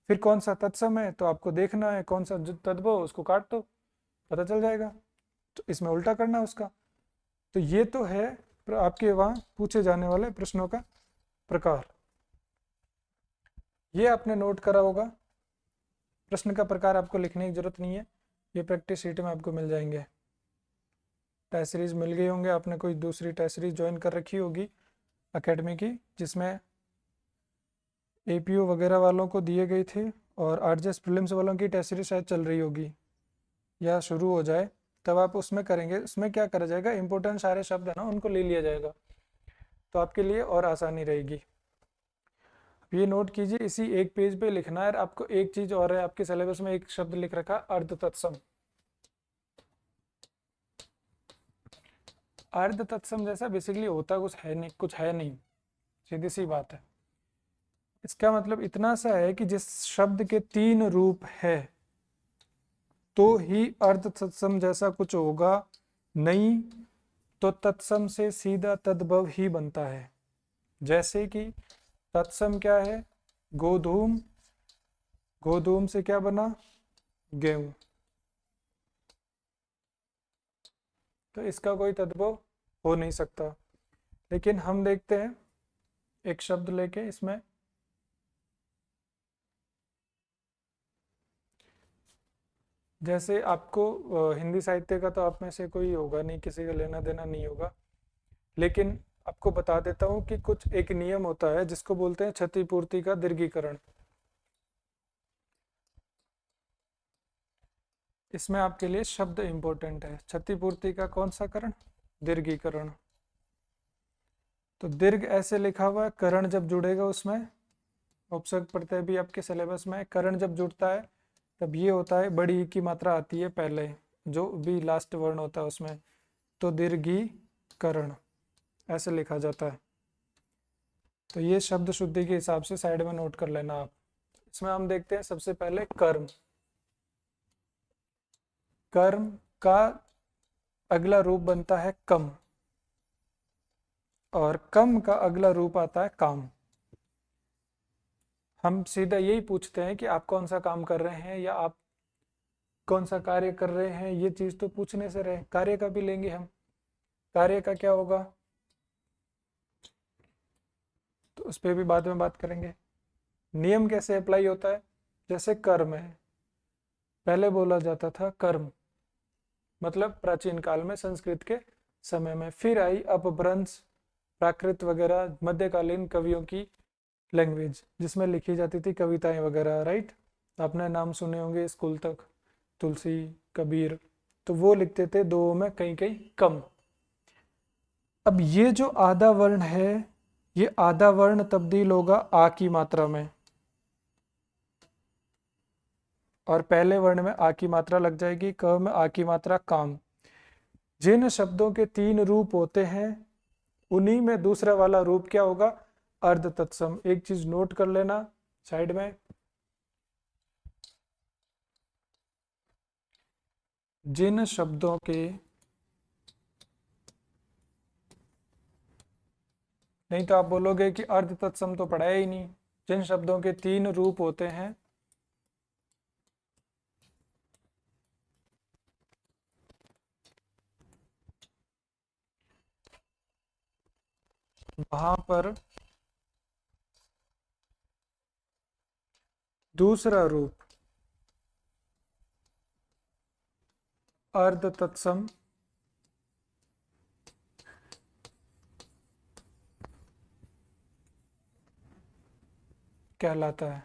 फिर कौन सा तत्सम है तो आपको देखना है, कौन सा जो तद्भव उसको काट दो, पता चल जाएगा। तो इसमें उल्टा करना है उसका। तो ये तो है आपके वहाँ पूछे जाने वाले प्रश्नों का प्रकार। ये आपने नोट करा होगा। प्रश्न का प्रकार आपको लिखने की जरूरत नहीं है, ये प्रैक्टिस शीट में आपको मिल जाएंगे। टेस्ट सीरीज मिल गई होंगे, आपने कोई दूसरी टेस्ट सीरीज ज्वाइन कर रखी होगी एकेडमी की, जिसमें एपीओ वगैरह वालों को दिए गए थे और आरजेएस प्रीलिम्स वालों की टेस्ट सीरीज शायद चल रही होगी या शुरू हो जाए, तब आप उसमें करेंगे। उसमें क्या करा जाएगा, इंपॉर्टेंट सारे शब्द है ना उनको ले लिया जाएगा, तो आपके लिए और आसानी रहेगी। अब ये नोट कीजिए, इसी एक पेज पे लिखना है। आपको एक चीज और है, आपके सिलेबस में एक शब्द लिख रखा अर्ध तत्सम। अर्ध तत्सम जैसा बेसिकली होता कुछ है नहीं, सीधी सी बात है। इसका मतलब इतना सा है कि जिस शब्द के 3 रूप है तो ही अर्ध तत्सम जैसा कुछ होगा, नहीं तो तत्सम से सीधा तद्भव ही बनता है। जैसे कि तत्सम क्या है, गोधूम, गोधूम से क्या बना, गेहूं, तो इसका कोई तद्भव हो नहीं सकता। लेकिन हम देखते हैं एक शब्द लेके, इसमें जैसे आपको हिंदी साहित्य का तो आप में से कोई होगा नहीं, किसी का लेना देना नहीं होगा, लेकिन आपको बता देता हूं कि कुछ एक नियम होता है जिसको बोलते हैं क्षतिपूर्ति का दीर्घीकरण। इसमें आपके लिए शब्द इंपॉर्टेंट है, क्षतिपूर्ति का कौन सा करण, दीर्घीकरण। तो दीर्घ ऐसे लिखा हुआ है, करण जब जुड़ेगा उसमें, उपसर्ग प्रत्यय भी आपके सिलेबस में है, करण जब जुड़ता है तब ये होता है बड़ी ई की मात्रा आती है पहले, जो भी लास्ट वर्ण होता है उसमें, तो दीर्घीकरण ऐसे लिखा जाता है। तो ये शब्द शुद्धि के हिसाब से साइड में नोट कर लेना आप। इसमें हम देखते हैं सबसे पहले कर्म। कर्म का अगला रूप बनता है कम, और कम का अगला रूप आता है काम। हम सीधा यही पूछते हैं कि आप कौन सा काम कर रहे हैं या आप कौन सा कार्य कर रहे हैं, ये चीज तो पूछने से रहे। कार्य का भी लेंगे हम, कार्य का क्या होगा तो उस पर भी बाद में बात करेंगे। नियम कैसे अप्लाई होता है, जैसे कर्म है, पहले बोला जाता था कर्म, मतलब प्राचीन काल में संस्कृत के समय में, फिर आई अपभ्रंश प्राकृत वगैरह मध्यकालीन कवियों की लैंग्वेज, जिसमें लिखी जाती थी कविताएं वगैरह, राइट। आपने नाम सुने होंगे स्कूल तक, तुलसी, कबीर, तो वो लिखते थे दो में कहीं कहीं कम। अब ये जो आधा वर्ण है, ये आधा वर्ण तब्दील होगा आ की मात्रा में, और पहले वर्ण में आ की मात्रा लग जाएगी, क में आ की मात्रा काम। जिन शब्दों के 3 रूप होते हैं उन्हीं में दूसरा वाला रूप क्या होगा, अर्ध तत्सम। एक चीज नोट कर लेना साइड में, जिन शब्दों के, नहीं तो आप बोलोगे कि अर्ध तत्सम तो पढ़ाया ही नहीं, जिन शब्दों के 3 रूप होते हैं वहां पर दूसरा रूप अर्ध तत्सम कहलाता है।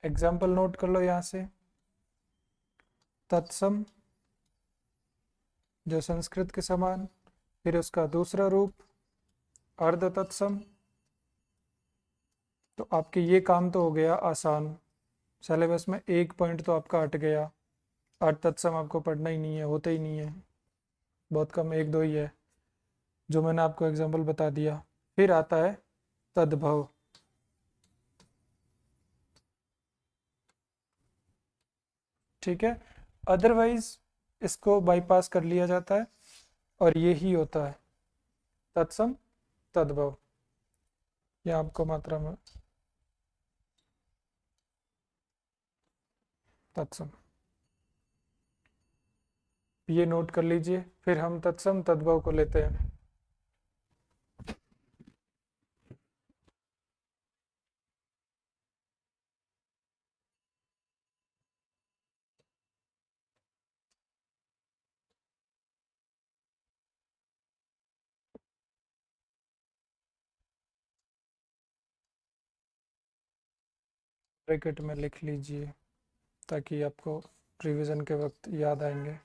एग्जाम्पल नोट कर लो यहां से, तत्सम जो संस्कृत के समान, फिर उसका दूसरा रूप अर्ध तत्सम। तो आपके ये काम तो हो गया आसान, सिलेबस में एक पॉइंट तो आपका हट गया। अर्ध तत्सम आपको पढ़ना ही नहीं है, होता ही नहीं है, बहुत कम, एक दो ही है जो मैंने आपको एग्जाम्पल बता दिया। फिर आता है तद्भव। ठीक है, अदरवाइज इसको बाईपास कर लिया जाता है और ये ही होता है तत्सम तद्भव। या आपको मात्रा में तत्सम, ये नोट कर लीजिए, फिर हम तत्सम तद्भव को लेते हैं। ब्रैकेट में लिख लीजिए ताकि आपको रिवीजन के वक्त याद आएंगे।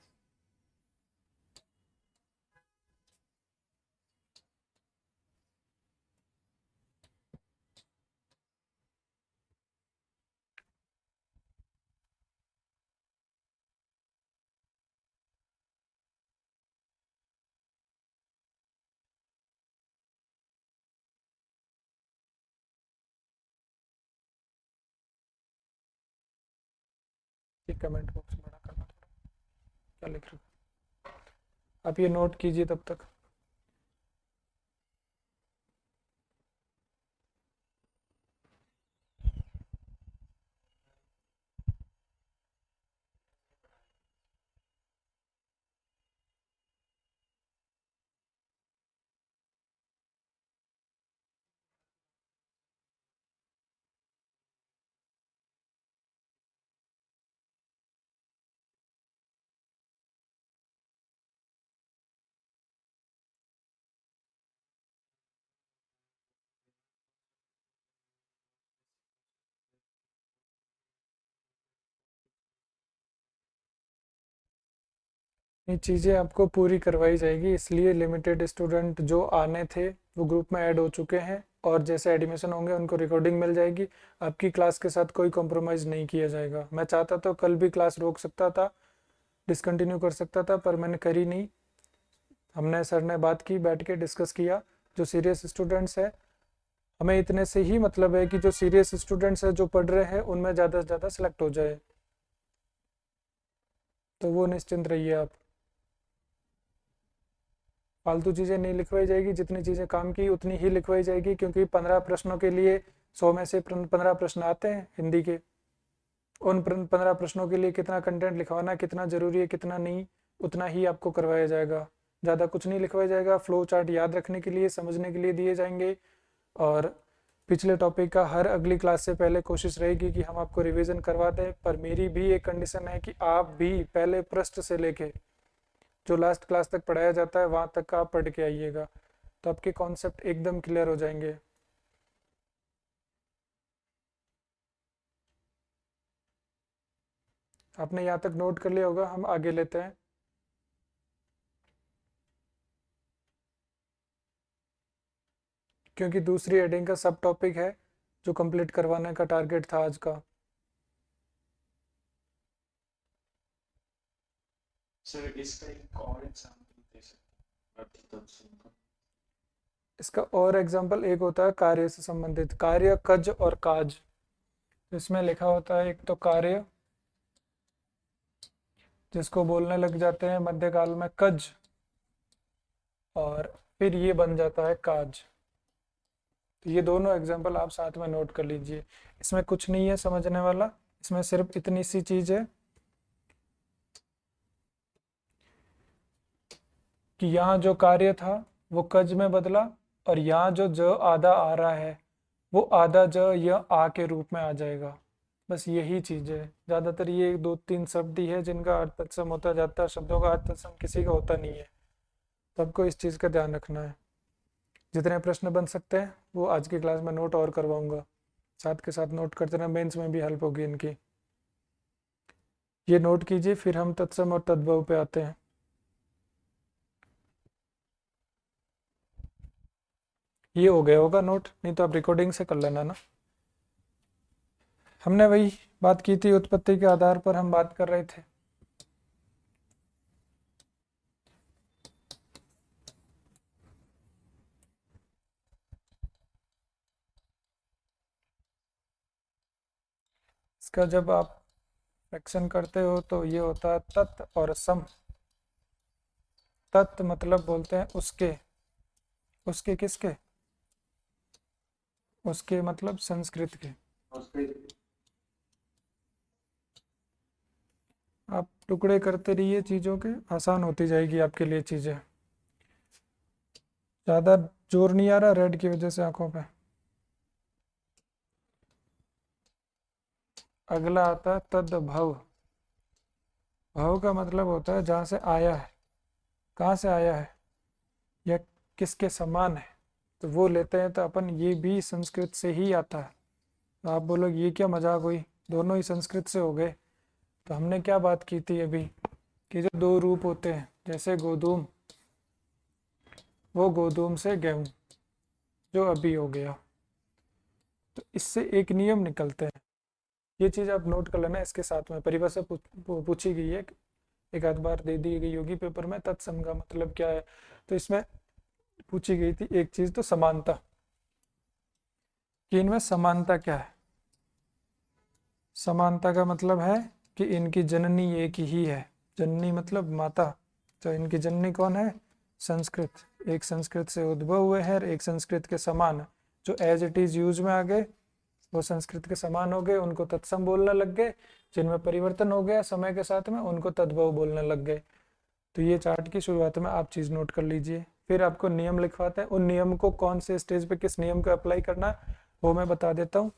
कमेंट बॉक्स में बड़ा करना थोड़ा, क्या लिख रहे हो आप, ये नोट कीजिए तब तक। ये चीज़ें आपको पूरी करवाई जाएगी, इसलिए लिमिटेड स्टूडेंट जो आने थे वो ग्रुप में ऐड हो चुके हैं, और जैसे एडमिशन होंगे उनको रिकॉर्डिंग मिल जाएगी। आपकी क्लास के साथ कोई कॉम्प्रोमाइज़ नहीं किया जाएगा। मैं चाहता तो कल भी क्लास रोक सकता था, डिसकंटिन्यू कर सकता था, पर मैंने करी नहीं। हमने सर ने बात की, बैठ के डिस्कस किया, जो सीरियस स्टूडेंट्स हैं हमें इतने से ही मतलब है कि जो सीरियस स्टूडेंट्स हैं जो पढ़ रहे हैं उनमें ज़्यादा से ज़्यादा सेलेक्ट हो जाए, तो वो निश्चिंत रहिए आप। फालतू चीज़ें नहीं लिखवाई जाएगी, जितनी चीज़ें काम की उतनी ही लिखवाई जाएगी, क्योंकि 15 प्रश्नों के लिए 100 में से 15 प्रश्न आते हैं हिंदी के। उन 15 प्रश्नों के लिए कितना कंटेंट लिखवाना कितना ज़रूरी है कितना नहीं, उतना ही आपको करवाया जाएगा। ज़्यादा कुछ नहीं लिखवाया जाएगा। फ्लो चार्ट याद रखने के लिए, समझने के लिए दिए जाएंगे, और पिछले टॉपिक का हर अगली क्लास से पहले कोशिश रहेगी कि हम आपको रिवीजन करवा दें। पर मेरी भी एक कंडीशन है कि आप भी पहले पृष्ठ से लेके जो लास्ट क्लास तक पढ़ाया जाता है वहाँ तक का आप पढ़ के आइएगा, तो आपके कॉन्सेप्ट एकदम क्लियर हो जाएंगे। आपने यहाँ तक नोट कर लिया होगा, हम आगे लेते हैं। क्योंकि दूसरी हेडिंग का सब टॉपिक है जो कंप्लीट करवाने का टारगेट था आज का। सर इसका एक और एग्जांपल दे सकते हैं? इसका और एग्जांपल एक होता है कार्य से संबंधित, कार्य, कज और काज। इसमें लिखा होता है एक तो कार्य, जिसको बोलने लग जाते हैं मध्यकाल में कज, और फिर ये बन जाता है काज। तो ये दोनों एग्जांपल आप साथ में नोट कर लीजिए। इसमें कुछ नहीं है समझने वाला, इसमें सिर्फ इतनी सी चीज़ है कि यहाँ जो कार्य था वो कज में बदला, और यहाँ जो ज आधा आ रहा है वो आधा ज यह आ के रूप में आ जाएगा। बस यही चीज़ है। ज़्यादातर ये 2-3 शब्द ही है जिनका अर्थ तत्सम होता जाता है, शब्दों का अर्थ तत्सम किसी का होता नहीं है। तो आपको इस चीज़ का ध्यान रखना है। जितने प्रश्न बन सकते हैं वो आज की क्लास में नोट और करवाऊंगा, साथ के साथ नोट करते रहना, मेंस में भी हेल्प होगी इनकी। ये नोट कीजिए, फिर हम तत्सम और तद्भव पे आते हैं। ये हो गया होगा नोट, नहीं तो आप रिकॉर्डिंग से कर लेना ना। हमने वही बात की थी, उत्पत्ति के आधार पर हम बात कर रहे थे। इसका जब आप फ्रैक्शन करते हो तो ये होता है तत् और सम। तत् मतलब बोलते हैं उसके, उसके किसके, उसके मतलब संस्कृत के। आप टुकड़े करते रहिए चीज़ों के, आसान होती जाएगी आपके लिए चीज़ें। ज़्यादा जोर नहीं आ रहा रेड की वजह से आंखों पे। अगला आता है तद्भव। भव का मतलब होता है जहाँ से आया है, कहाँ से आया है, या किसके समान है। तो वो लेते हैं तो अपन ये भी संस्कृत से ही आता है। तो आप बोलोगे ये क्या मजाक हुई, दोनों ही संस्कृत से हो गए। तो हमने क्या बात की थी अभी कि जो दो रूप होते हैं, जैसे गोधूम, वो गोधूम से गेहूं, जो अभी हो गया, तो इससे एक नियम निकलते हैं। ये चीज़ आप नोट कर लेना, इसके साथ में परिभाषा पूछी गई है, एक आध बार दे दी गई होगी पेपर में, तत्सम का मतलब क्या है। तो इसमें पूछी गई थी एक चीज़, तो समानता, कि इनमें समानता क्या है। समानता का मतलब है कि इनकी जननी एक ही है, जननी मतलब माता। तो इनकी जननी कौन है, संस्कृत, एक संस्कृत से उद्भव हुए हैं और एक संस्कृत के समान, जो एज इट इज यूज में आ गए वो संस्कृत के समान हो गए, उनको तत्सम बोलने लग गए। जिनमें परिवर्तन हो गया समय के साथ में, उनको तद्भव बोलने लग गए। तो ये चार्ट की शुरुआत में आप चीज़ नोट कर लीजिए। फिर आपको नियम लिखवाते हैं, उन नियम को कौन से स्टेज पे किस नियम को अप्लाई करना है वो मैं बता देता हूँ।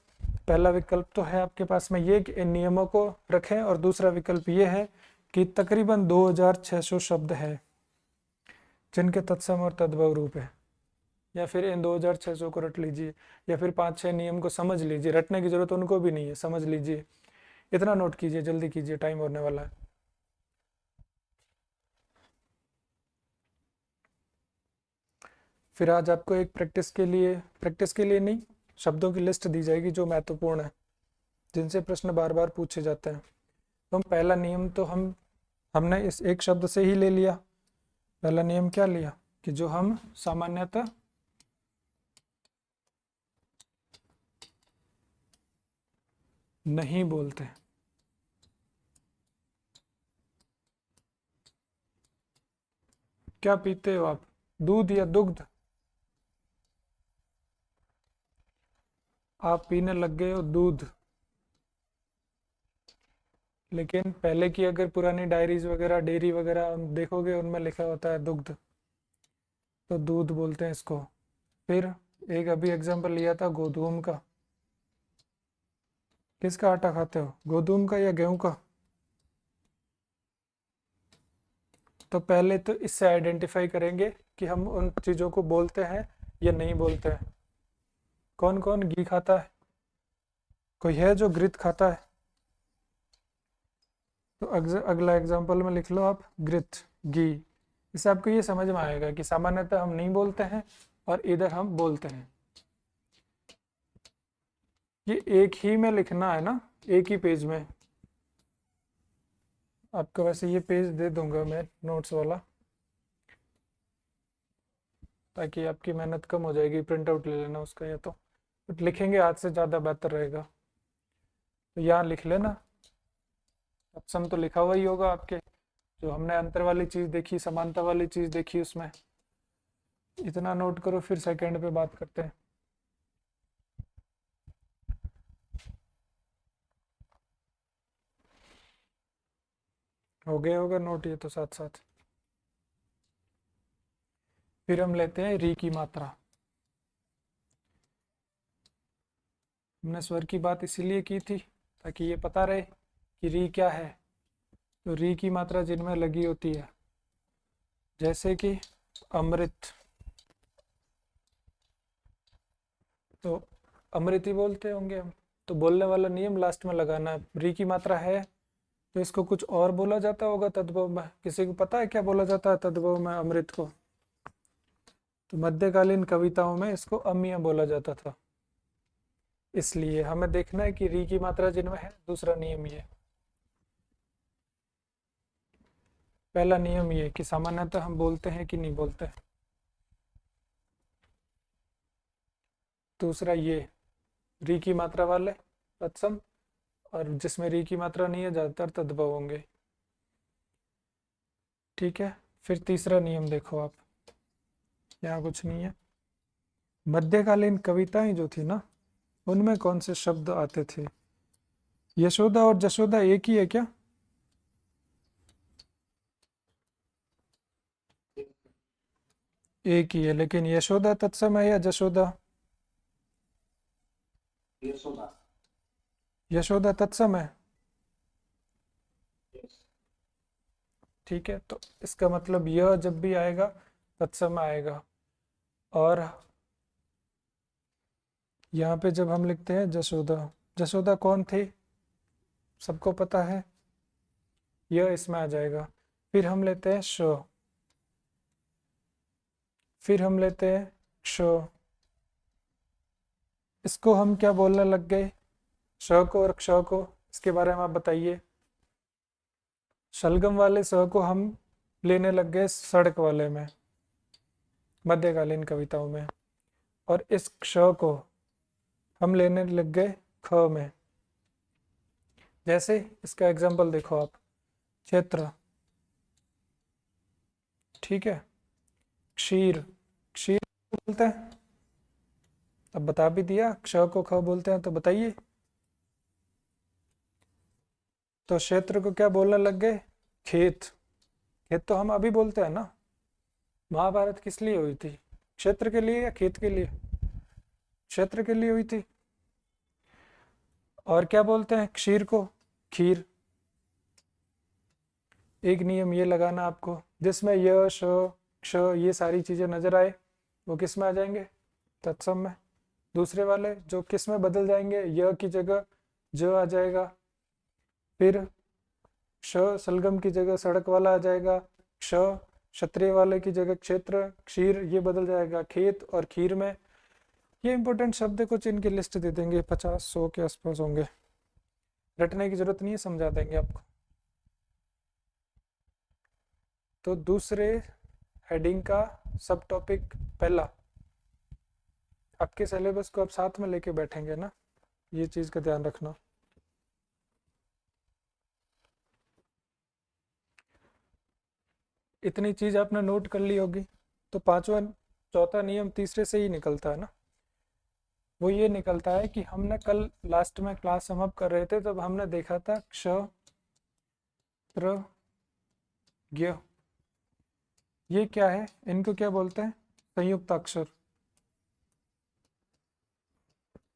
पहला विकल्प तो है आपके पास में ये कि इन नियमों को रखें, और दूसरा विकल्प ये है कि तकरीबन 2600 शब्द है जिनके तत्सम और तद्भव रूप है। या फिर इन 2600 को रट लीजिए, या फिर 5-6 नियम को समझ लीजिए, रटने की जरूरत उनको भी नहीं है, समझ लीजिए। इतना नोट कीजिए, जल्दी कीजिए, टाइम होने वाला है। फिर आज आपको एक प्रैक्टिस के लिए नहीं, शब्दों की लिस्ट दी जाएगी जो महत्वपूर्ण है, जिनसे प्रश्न बार बार पूछे जाते हैं। तो हम पहला नियम तो हमने इस एक शब्द से ही ले लिया। पहला नियम क्या लिया कि जो हम सामान्यतः नहीं बोलते। क्या पीते हो आप, दूध या दुग्ध? आप पीने लग गए हो दूध, लेकिन पहले की अगर पुरानी डायरीज वगैरह, डेयरी वगैरह देखोगे, उनमें लिखा होता है दुग्ध, तो दूध बोलते हैं इसको। फिर एक अभी एग्जांपल लिया था गोधूम का। किसका आटा खाते हो, गोधूम का या गेहूं का? तो पहले तो इससे आइडेंटिफाई करेंगे कि हम उन चीज़ों को बोलते हैं या नहीं बोलते हैं। कौन कौन घी खाता है, कोई है जो घृत खाता है? तो अगला एग्जांपल में लिख लो आप घृत, घी। इससे आपको ये समझ में आएगा कि सामान्यतः हम नहीं बोलते हैं और इधर हम बोलते हैं। ये एक ही में लिखना है ना, एक ही पेज में। आपको वैसे ये पेज दे दूंगा मैं, नोट्स वाला, ताकि आपकी मेहनत कम हो जाएगी, प्रिंट आउट ले लेना उसका, या तो बट लिखेंगे आज से ज़्यादा बेहतर रहेगा। तो यहाँ लिख लेना, सम तो लिखा हुआ ही होगा आपके, जो हमने अंतर वाली चीज़ देखी, समानता वाली चीज़ देखी, उसमें इतना नोट करो, फिर सेकंड पे बात करते हैं। हो गया होगा नोट ये तो साथ साथ। फिर हम लेते हैं री की मात्रा। हमने स्वर की बात इसीलिए की थी ताकि ये पता रहे कि री क्या है। तो री की मात्रा जिनमें लगी होती है, जैसे कि अमृत, तो अमृत ही बोलते होंगे हम। तो बोलने वाला नियम लास्ट में लगाना है। री की मात्रा है तो इसको कुछ और बोला जाता होगा तद्भव में, किसी को पता है क्या बोला जाता है तद्भव में अमृत को? तो मध्यकालीन कविताओं में इसको अम्य बोला जाता था। इसलिए हमें देखना है कि री की मात्रा जिनमें है। दूसरा नियम ये, पहला नियम ये कि सामान्यतः हम बोलते हैं कि नहीं बोलते। दूसरा ये, री की मात्रा वाले तत्सम, और जिसमें री की मात्रा नहीं है ज़्यादातर तद्भव होंगे। ठीक है। फिर तीसरा नियम देखो आप, यहाँ कुछ नहीं है। मध्यकालीन कविताएं जो थी ना, उनमें कौन से शब्द आते थे? यशोदा और जशोदा एक ही है क्या? एक ही है, लेकिन यशोदा तत्सम है या जशोदा? यशोदा। यशोदा तत्सम है। यस। ठीक है, तो इसका मतलब यह जब भी आएगा तत्सम आएगा, और यहाँ पे जब हम लिखते हैं जशोदा, जशोदा कौन थी, सबको पता है, यह इसमें आ जाएगा। फिर हम लेते हैं श, फिर हम लेते हैं क्ष, इसको हम क्या बोलने लग गए, श को और क्ष को, इसके बारे में आप बताइए। शलगम वाले स को हम लेने लग गए सड़क वाले में, मध्यकालीन कविताओं में, और इस क्ष को हम लेने लग गए ख में। जैसे इसका एग्जांपल देखो आप, क्षेत्र, ठीक है, क्षीर, क्षीर बोलते हैं, अब बता भी दिया, क्ष को ख बोलते हैं, तो बताइए। तो क्षेत्र को क्या बोलने लग गए, खेत, खेत तो हम अभी बोलते हैं ना। महाभारत किस लिए हुई थी, क्षेत्र के लिए या खेत के लिए, क्षेत्र के लिए हुई थी। और क्या बोलते हैं क्षीर को, खीर। एक नियम ये लगाना आपको, जिसमें य श क्ष ये सारी चीजें नजर आए वो किस में आ जाएंगे, तत्सम में। दूसरे वाले जो किस में बदल जाएंगे, य की जगह ज आ जाएगा, फिर श सलगम की जगह सड़क वाला आ जाएगा, क्ष क्षत्रिय वाले की जगह क्षेत्र, क्षीर ये बदल जाएगा खेत, और खीर में ये इंपॉर्टेंट शब्द कुछ इनकी लिस्ट दे देंगे, 50-100 के आसपास होंगे, रटने की जरूरत नहीं है, समझा देंगे आपको। तो दूसरे हेडिंग का सब टॉपिक पहला, आपके सिलेबस को आप साथ में लेके बैठेंगे ना, ये चीज का ध्यान रखना। इतनी चीज आपने नोट कर ली होगी, तो पांचवा चौथा नियम तीसरे से ही निकलता है ना, वो ये निकलता है कि हमने कल लास्ट में क्लास समअप कर रहे थे, तब हमने देखा था क्ष त्र ज्ञ, ये क्या है, इनको क्या बोलते हैं, संयुक्त अक्षर।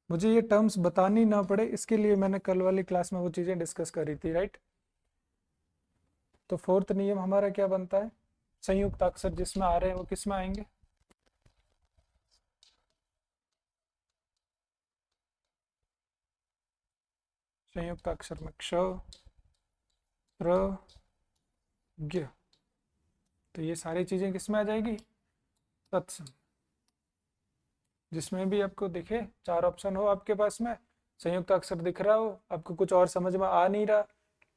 मुझे ये टर्म्स बतानी ना पड़े, इसके लिए मैंने कल वाली क्लास में वो चीजें डिस्कस करी थी, राइट। तो फोर्थ नियम हमारा क्या बनता है, संयुक्त अक्षर जिसमें आ रहे हैं वो किस में आएंगे, संयुक्त अक्षर में क्ष त्र ज्ञ, तो ये सारी चीजें किस में आ जाएगी, तत्सम। जिसमें भी आपको दिखे, चार ऑप्शन हो आपके पास में, संयुक्त अक्षर दिख रहा हो, आपको कुछ और समझ में आ नहीं रहा,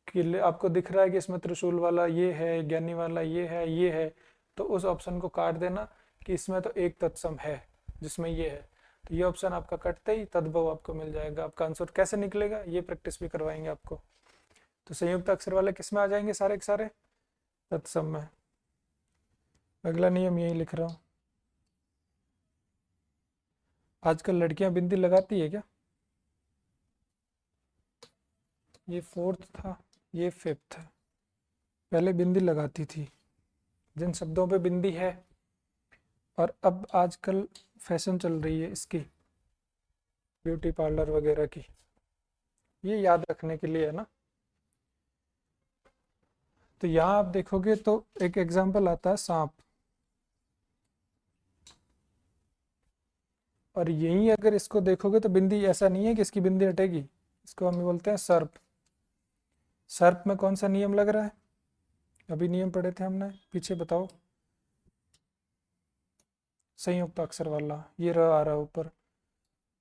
कि आपको दिख रहा है कि इसमें त्रिशूल वाला ये है, ज्ञानी वाला ये है, तो उस ऑप्शन को काट देना कि इसमें तो एक तत्सम है जिसमें ये है, तो ये ऑप्शन आपका कटते ही तद्भव आपको मिल जाएगा। आपका आंसर कैसे निकलेगा ये प्रैक्टिस भी करवाएंगे आपको। तो संयुक्त अक्षर वाले किस में आ जाएंगे, सारे के सारे तत्सम में। अगला नियम यही लिख रहा हूँ, आजकल लड़कियां बिंदी लगाती है क्या, ये फोर्थ था, ये फिफ्थ है। पहले बिंदी लगाती थी, जिन शब्दों पे बिंदी है, और अब आजकल फैशन चल रही है इसकी, ब्यूटी पार्लर वगैरह की, ये याद रखने के लिए है ना। तो यहाँ आप देखोगे तो एक एग्जांपल आता है सांप, और यही अगर इसको देखोगे तो बिंदी ऐसा नहीं है कि इसकी बिंदी हटेगी, इसको हम बोलते हैं सर्प। सर्प में कौन सा नियम लग रहा है, अभी नियम पढ़े थे हमने पीछे, बताओ। संयुक्त अक्षर वाला, ये र आ रहा है ऊपर।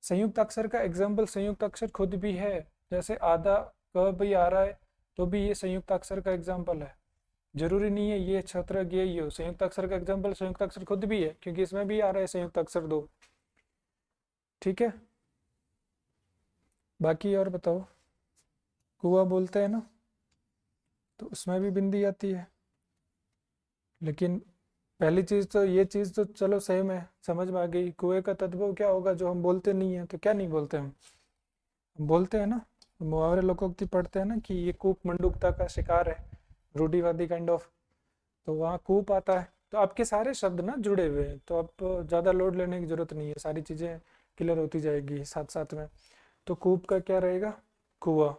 संयुक्त अक्षर का एग्जाम्पल संयुक्त अक्षर खुद भी है, जैसे आधा क भी आ रहा है तो भी ये संयुक्त अक्षर का एग्जाम्पल है। जरूरी नहीं है ये छत्र ये हो, संयुक्त अक्षर का एग्जाम्पल संयुक्त अक्षर खुद भी है, क्योंकि इसमें भी आ रहा है संयुक्त अक्षर दो, ठीक है। बाकी और बताओ, कुआ बोलते हैं ना, तो उसमें भी बिंदी आती है, लेकिन पहली चीज तो ये चीज तो चलो सेम है, समझ में आ गई। कुएं का तद्भव क्या होगा जो हम बोलते नहीं है, तो क्या नहीं बोलते हम बोलते हैं ना, मुहावरे लोकोक्ति पढ़ते हैं ना कि ये कूप मंडूकता का शिकार है, रूढ़िवादी काइंड ऑफ, तो वहाँ कूप आता है। तो आपके सारे शब्द ना जुड़े हुए हैं, तो आप ज़्यादा लोड लेने की जरूरत नहीं है, सारी चीज़ें क्लियर होती जाएगी साथ साथ में। तो कूप का क्या रहेगा, कुआ,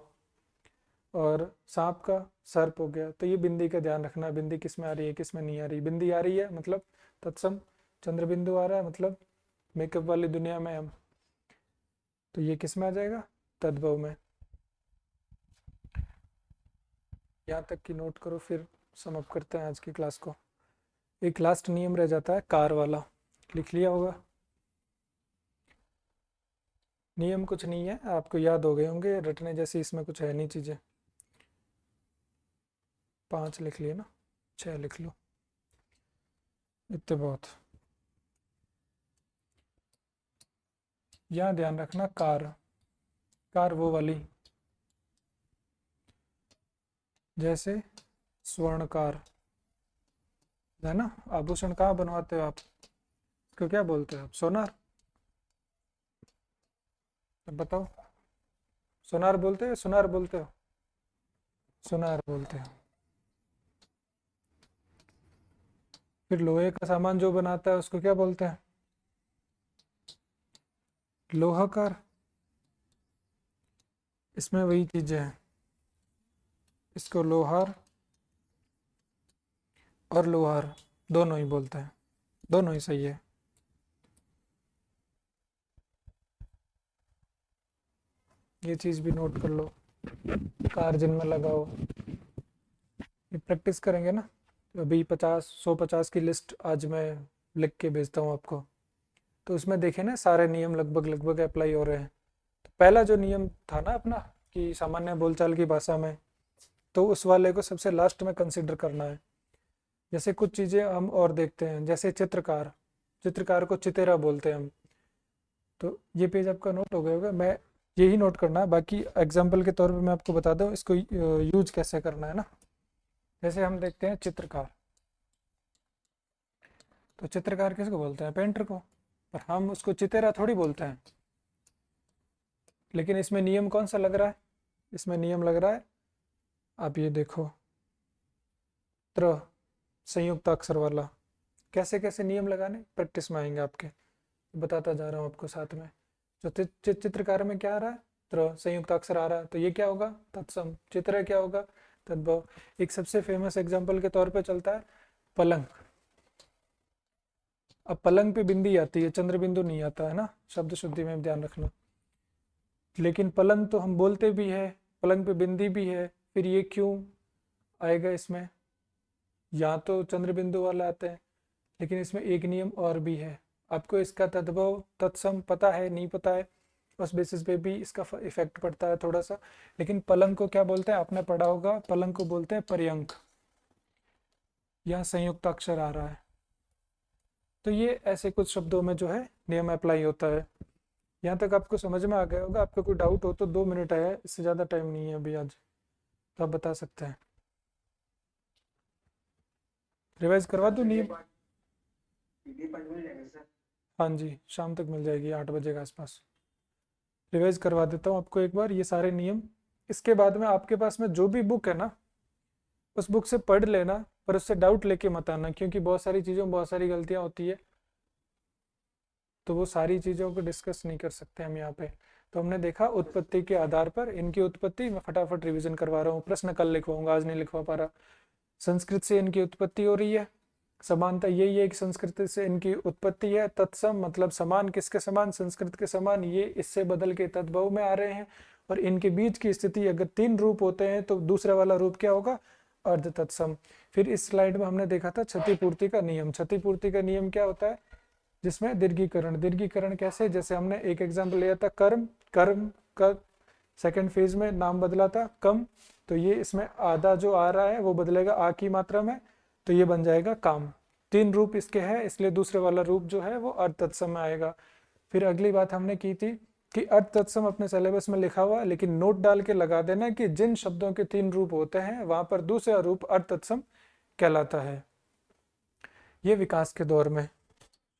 और सांप का सर्प हो गया। तो ये बिंदी का ध्यान रखना, बिंदी किस में आ रही है किस में नहीं आ रही। बिंदी आ रही है मतलब तत्सम, चंद्र बिंदु आ रहा है मतलब मेकअप वाली दुनिया में हम तो ये किस में आ जाएगा, तद्भव में। यहाँ तक की नोट करो, फिर सम अप करते हैं आज की क्लास को। एक लास्ट नियम रह जाता है कार वाला, लिख लिया होगा। नियम कुछ नहीं है, आपको याद हो गए होंगे, रटने जैसी इसमें कुछ है नहीं चीज़ें। 5 लिख लिए ना, 6 लिख लो, इतने बहुत। यहाँ ध्यान रखना, कार, कार वो वाली, जैसे स्वर्णकार है ना। आभूषण कहाँ बनवाते हो आप, इसको क्या बोलते हो आप, सोनार। अब बताओ, सोनार बोलते हो, सुनार बोलते हो, सुनार बोलते हो। फिर लोहे का सामान जो बनाता है उसको क्या बोलते हैं, लोहाकार। इसमें वही चीजें हैं, इसको लोहार और लोहार दोनों ही बोलते हैं, दोनों ही सही है। ये चीज़ भी नोट कर लो, कार जिनमें लगाओ। ये प्रैक्टिस करेंगे ना, तो अभी 150 की लिस्ट आज मैं लिख के भेजता हूँ आपको। तो उसमें देखें ना, सारे नियम लगभग लगभग अप्लाई हो रहे हैं। तो पहला जो नियम था ना अपना, कि सामान्य बोलचाल की भाषा में, तो उस वाले को सबसे लास्ट में कंसिडर करना है। जैसे कुछ चीज़ें हम और देखते हैं, जैसे चित्रकार, चित्रकार को चितेरा बोलते हैं हम। तो ये पेज आपका नोट हो गया होगा, मैं यही नोट करना है। बाकी एग्जाम्पल के तौर पे मैं आपको बता दूं इसको यूज कैसे करना है ना। जैसे हम देखते हैं चित्रकार, तो चित्रकार किसको बोलते हैं, पेंटर को, पर हम उसको चितेरा थोड़ी बोलते हैं। लेकिन इसमें नियम कौन सा लग रहा है, इसमें नियम लग रहा है, आप ये देखो, त्र संयुक्त अक्षर वाला। कैसे कैसे नियम लगाने प्रैक्टिस में आएंगे आपके, बताता जा रहा हूँ आपको साथ में। जो चित्रकार में क्या आ रहा है, त्र संयुक्त अक्षर आ रहा है, तो ये क्या होगा, तत्सम। चित्र क्या होगा, तद्भव। एक सबसे फेमस एग्जांपल के तौर पे चलता है पलंग। अब पलंग पे बिंदी आती है, चंद्र बिंदु नहीं आता है ना, शब्द शुद्धि में ध्यान रखना। लेकिन पलंग तो हम बोलते भी है, पलंग पे बिंदी भी है, फिर ये क्यों आएगा इसमें, यहाँ तो चंद्र बिंदु वाला आता है। लेकिन इसमें एक नियम और भी है, आपको इसका तद्भव तत्सम पता है नहीं पता है, उस बेसिस पे भी इसका इफेक्ट पड़ता है थोड़ा सा। लेकिन पलंग को क्या बोलते हैं, आपने पढ़ा होगा, पलंग को बोलते हैं पर्यंक। यहाँ संयुक्त अक्षर आ रहा है। तो ये ऐसे कुछ शब्दों में जो है नियम अप्लाई होता है। यहाँ तक आपको समझ में आ गया होगा। आपका कोई डाउट हो तो 2 मिनट है, इससे ज़्यादा टाइम नहीं है अभी आज, तो आप बता सकते हैं। रिवाइज करवा दूँ नियम, हाँ जी, शाम तक मिल जाएगी 8 बजे के आसपास। रिवाइज करवा देता हूँ आपको एक बार ये सारे नियम। इसके बाद में आपके पास में जो भी बुक है ना, उस बुक से पढ़ लेना, पर उससे डाउट लेके मत आना, क्योंकि बहुत सारी चीज़ों में बहुत सारी गलतियाँ होती है, तो वो सारी चीज़ों को डिस्कस नहीं कर सकते हम यहाँ पे। तो हमने देखा उत्पत्ति के आधार पर, इनकी उत्पत्ति मैं फटाफट रिवीजन करवा रहा हूँ, प्रश्न कल लिखवाऊंगा, आज नहीं लिखवा पा रहा। संस्कृत से इनकी उत्पत्ति हो रही है, समानता यही है कि संस्कृत से इनकी उत्पत्ति है। तत्सम मतलब समान, किसके समान, संस्कृत के समान, ये इससे बदल के तद्भव में आ रहे हैं। और इनके बीच की स्थिति अगर 3 रूप होते हैं तो दूसरा वाला रूप क्या होगा, अर्ध तत्सम। फिर इस स्लाइड में हमने देखा था क्षतिपूर्ति का नियम। क्षतिपूर्ति का नियम क्या होता है, जिसमें दीर्घीकरण, दीर्घीकरण कैसे, जैसे हमने एक एग्जाम्पल लिया था कर्म, कर्म का सेकंड फेज में नाम बदला था कम, तो ये इसमें आधा जो आ रहा है वो बदलेगा आ की मात्रा में, तो ये बन जाएगा काम। 3 रूप इसके हैं, इसलिए दूसरे वाला रूप जो है वो अर्ध तत्सम में आएगा। फिर अगली बात हमने की थी कि अर्ध तत्सम अपने सिलेबस में लिखा हुआ है, लेकिन नोट डाल के लगा देना कि जिन शब्दों के 3 रूप होते हैं वहां पर दूसरा रूप अर्ध तत्सम कहलाता है। ये विकास के दौर में,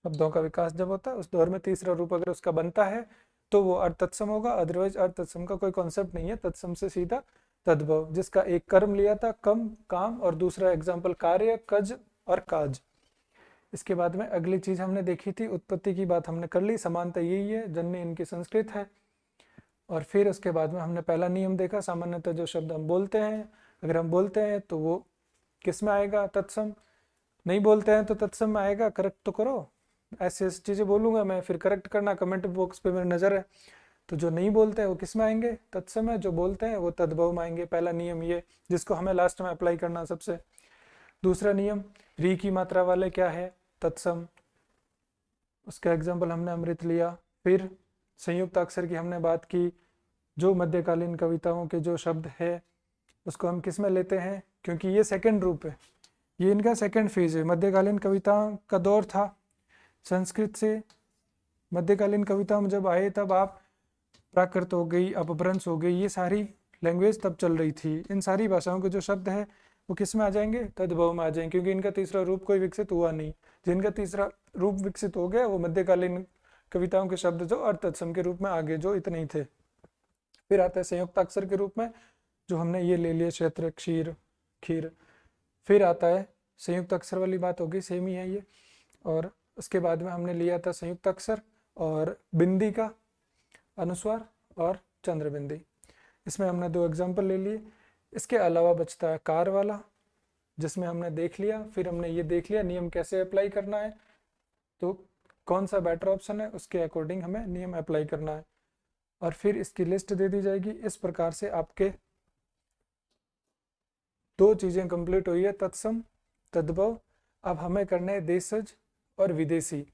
शब्दों का विकास जब होता है उस दौर में तीसरा रूप अगर उसका बनता है तो वो अर्थ तत्सम होगा, अदरवाइज अर्थ तत्सम का कोई कॉन्सेप्ट नहीं है। तत्सम से सीधा तद्भव, जिसका एक कर्म लिया था कम, काम, और दूसरा एग्जाम्पल कार्य, कज और काज। इसके बाद में अगली चीज हमने देखी थी, उत्पत्ति की बात हमने कर ली, समानता यही है, जन्य इनकी संस्कृत है। और फिर उसके बाद में हमने पहला नियम देखा, सामान्यतः जो शब्द हम बोलते हैं, अगर हम बोलते हैं तो वो किस में आएगा, तत्सम। नहीं बोलते हैं तो तत्सम में आएगा। करेक्ट तो करो, ऐसी ऐसी चीज़ें बोलूँगा मैं, फिर करेक्ट करना, कमेंट बॉक्स पे मेरी नज़र है। तो जो नहीं बोलते हैं वो किस में आएंगे, तत्सम है। जो बोलते हैं वो तद्भव में आएंगे। पहला नियम ये, जिसको हमें लास्ट में अप्लाई करना सबसे। दूसरा नियम, री की मात्रा वाले क्या है, तत्सम। उसका एग्जाम्पल हमने अमृत लिया। फिर संयुक्त अक्षर की हमने बात की। जो मध्यकालीन कविताओं के जो शब्द है उसको हम किस में लेते हैं, क्योंकि ये सेकंड रूप है, ये इनका सेकंड फेज है। मध्यकालीन कविताओं का दौर था, संस्कृत से मध्यकालीन कविता में जब आए तब आप प्राकृत हो गई, अपभ्रंश हो गई, ये सारी लैंग्वेज तब चल रही थी। इन सारी भाषाओं के जो शब्द है वो किस में आ जाएंगे, तद्भव में आ जाएंगे, क्योंकि इनका तीसरा रूप कोई विकसित हुआ नहीं। जिनका तीसरा रूप विकसित हो गया वो मध्यकालीन कविताओं के शब्द जो अर्थ तत्सम के रूप में आगे जो इतने ही थे। फिर आता है संयुक्त अक्षर के रूप में, जो हमने ये ले लिया, क्षेत्र, क्षीर, खीर। फिर आता है संयुक्त अक्षर वाली बात होगी, सेम ही है ये। और उसके बाद में हमने लिया था संयुक्त अक्षर और बिंदी का अनुस्वार और चंद्र बिंदी। इसमें हमने 2 एग्जाम्पल ले लिए। इसके अलावा बचता है कार वाला, जिसमें हमने देख लिया। फिर हमने ये देख लिया नियम कैसे अप्लाई करना है, तो कौन सा बेटर ऑप्शन है उसके अकॉर्डिंग हमें नियम अप्लाई करना है। और फिर इसकी लिस्ट दे दी जाएगी। इस प्रकार से आपके 2 चीज़ें कंप्लीट हुई है, तत्सम, तद्भव। अब हमें करना है देशज और विदेशी।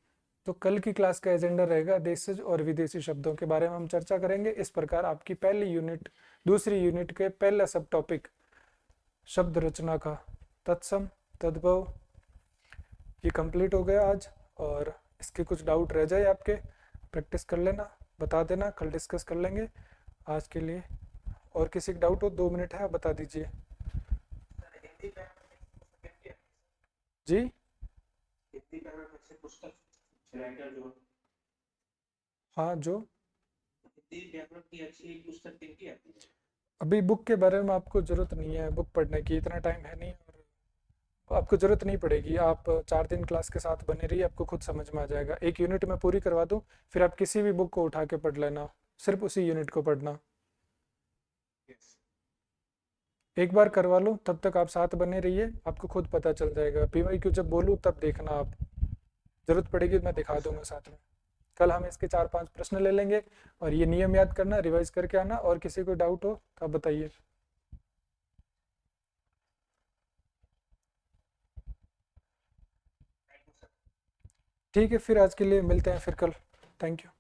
तो कल की क्लास का एजेंडा रहेगा देशज और विदेशी शब्दों के बारे में हम चर्चा करेंगे। इस प्रकार आपकी पहली यूनिट, दूसरी यूनिट के पहला सब टॉपिक शब्द रचना का तत्सम, तद्भव, ये कंप्लीट हो गया आज। और इसके कुछ डाउट रह जाए आपके, प्रैक्टिस कर लेना, बता देना, कल डिस्कस कर लेंगे। आज के लिए और किसी का डाउट हो 2 मिनट है, आप बता दीजिए। जी, हिंदी में वैसे पुस्तक राइटर जो हाँ, जो हिंदी व्याकरण की अच्छी पुस्तक किनकी आती है? अभी बुक के बारे में आपको ज़रूरत नहीं है, बुक पढ़ने की इतना टाइम है नहीं, और आपको ज़रूरत नहीं पड़ेगी। आप 4 दिन क्लास के साथ बने रहिए, आपको खुद समझ में आ जाएगा। एक यूनिट में पूरी करवा दूँ, फिर आप किसी भी बुक को उठा के पढ़ लेना, सिर्फ उसी यूनिट को पढ़ना। Yes. एक बार करवा लो, तब तक आप साथ बने रहिए, आपको खुद पता चल जाएगा। PYQ जब बोलूँ तब देखना आप, ज़रूरत पड़ेगी तो मैं दिखा दूंगा साथ में। कल हम इसके 4-5 प्रश्न ले लेंगे और ये नियम याद करना, रिवाइज करके आना। और किसी को डाउट हो तो आप बताइए। ठीक है, फिर आज के लिए मिलते हैं फिर कल। Thank you.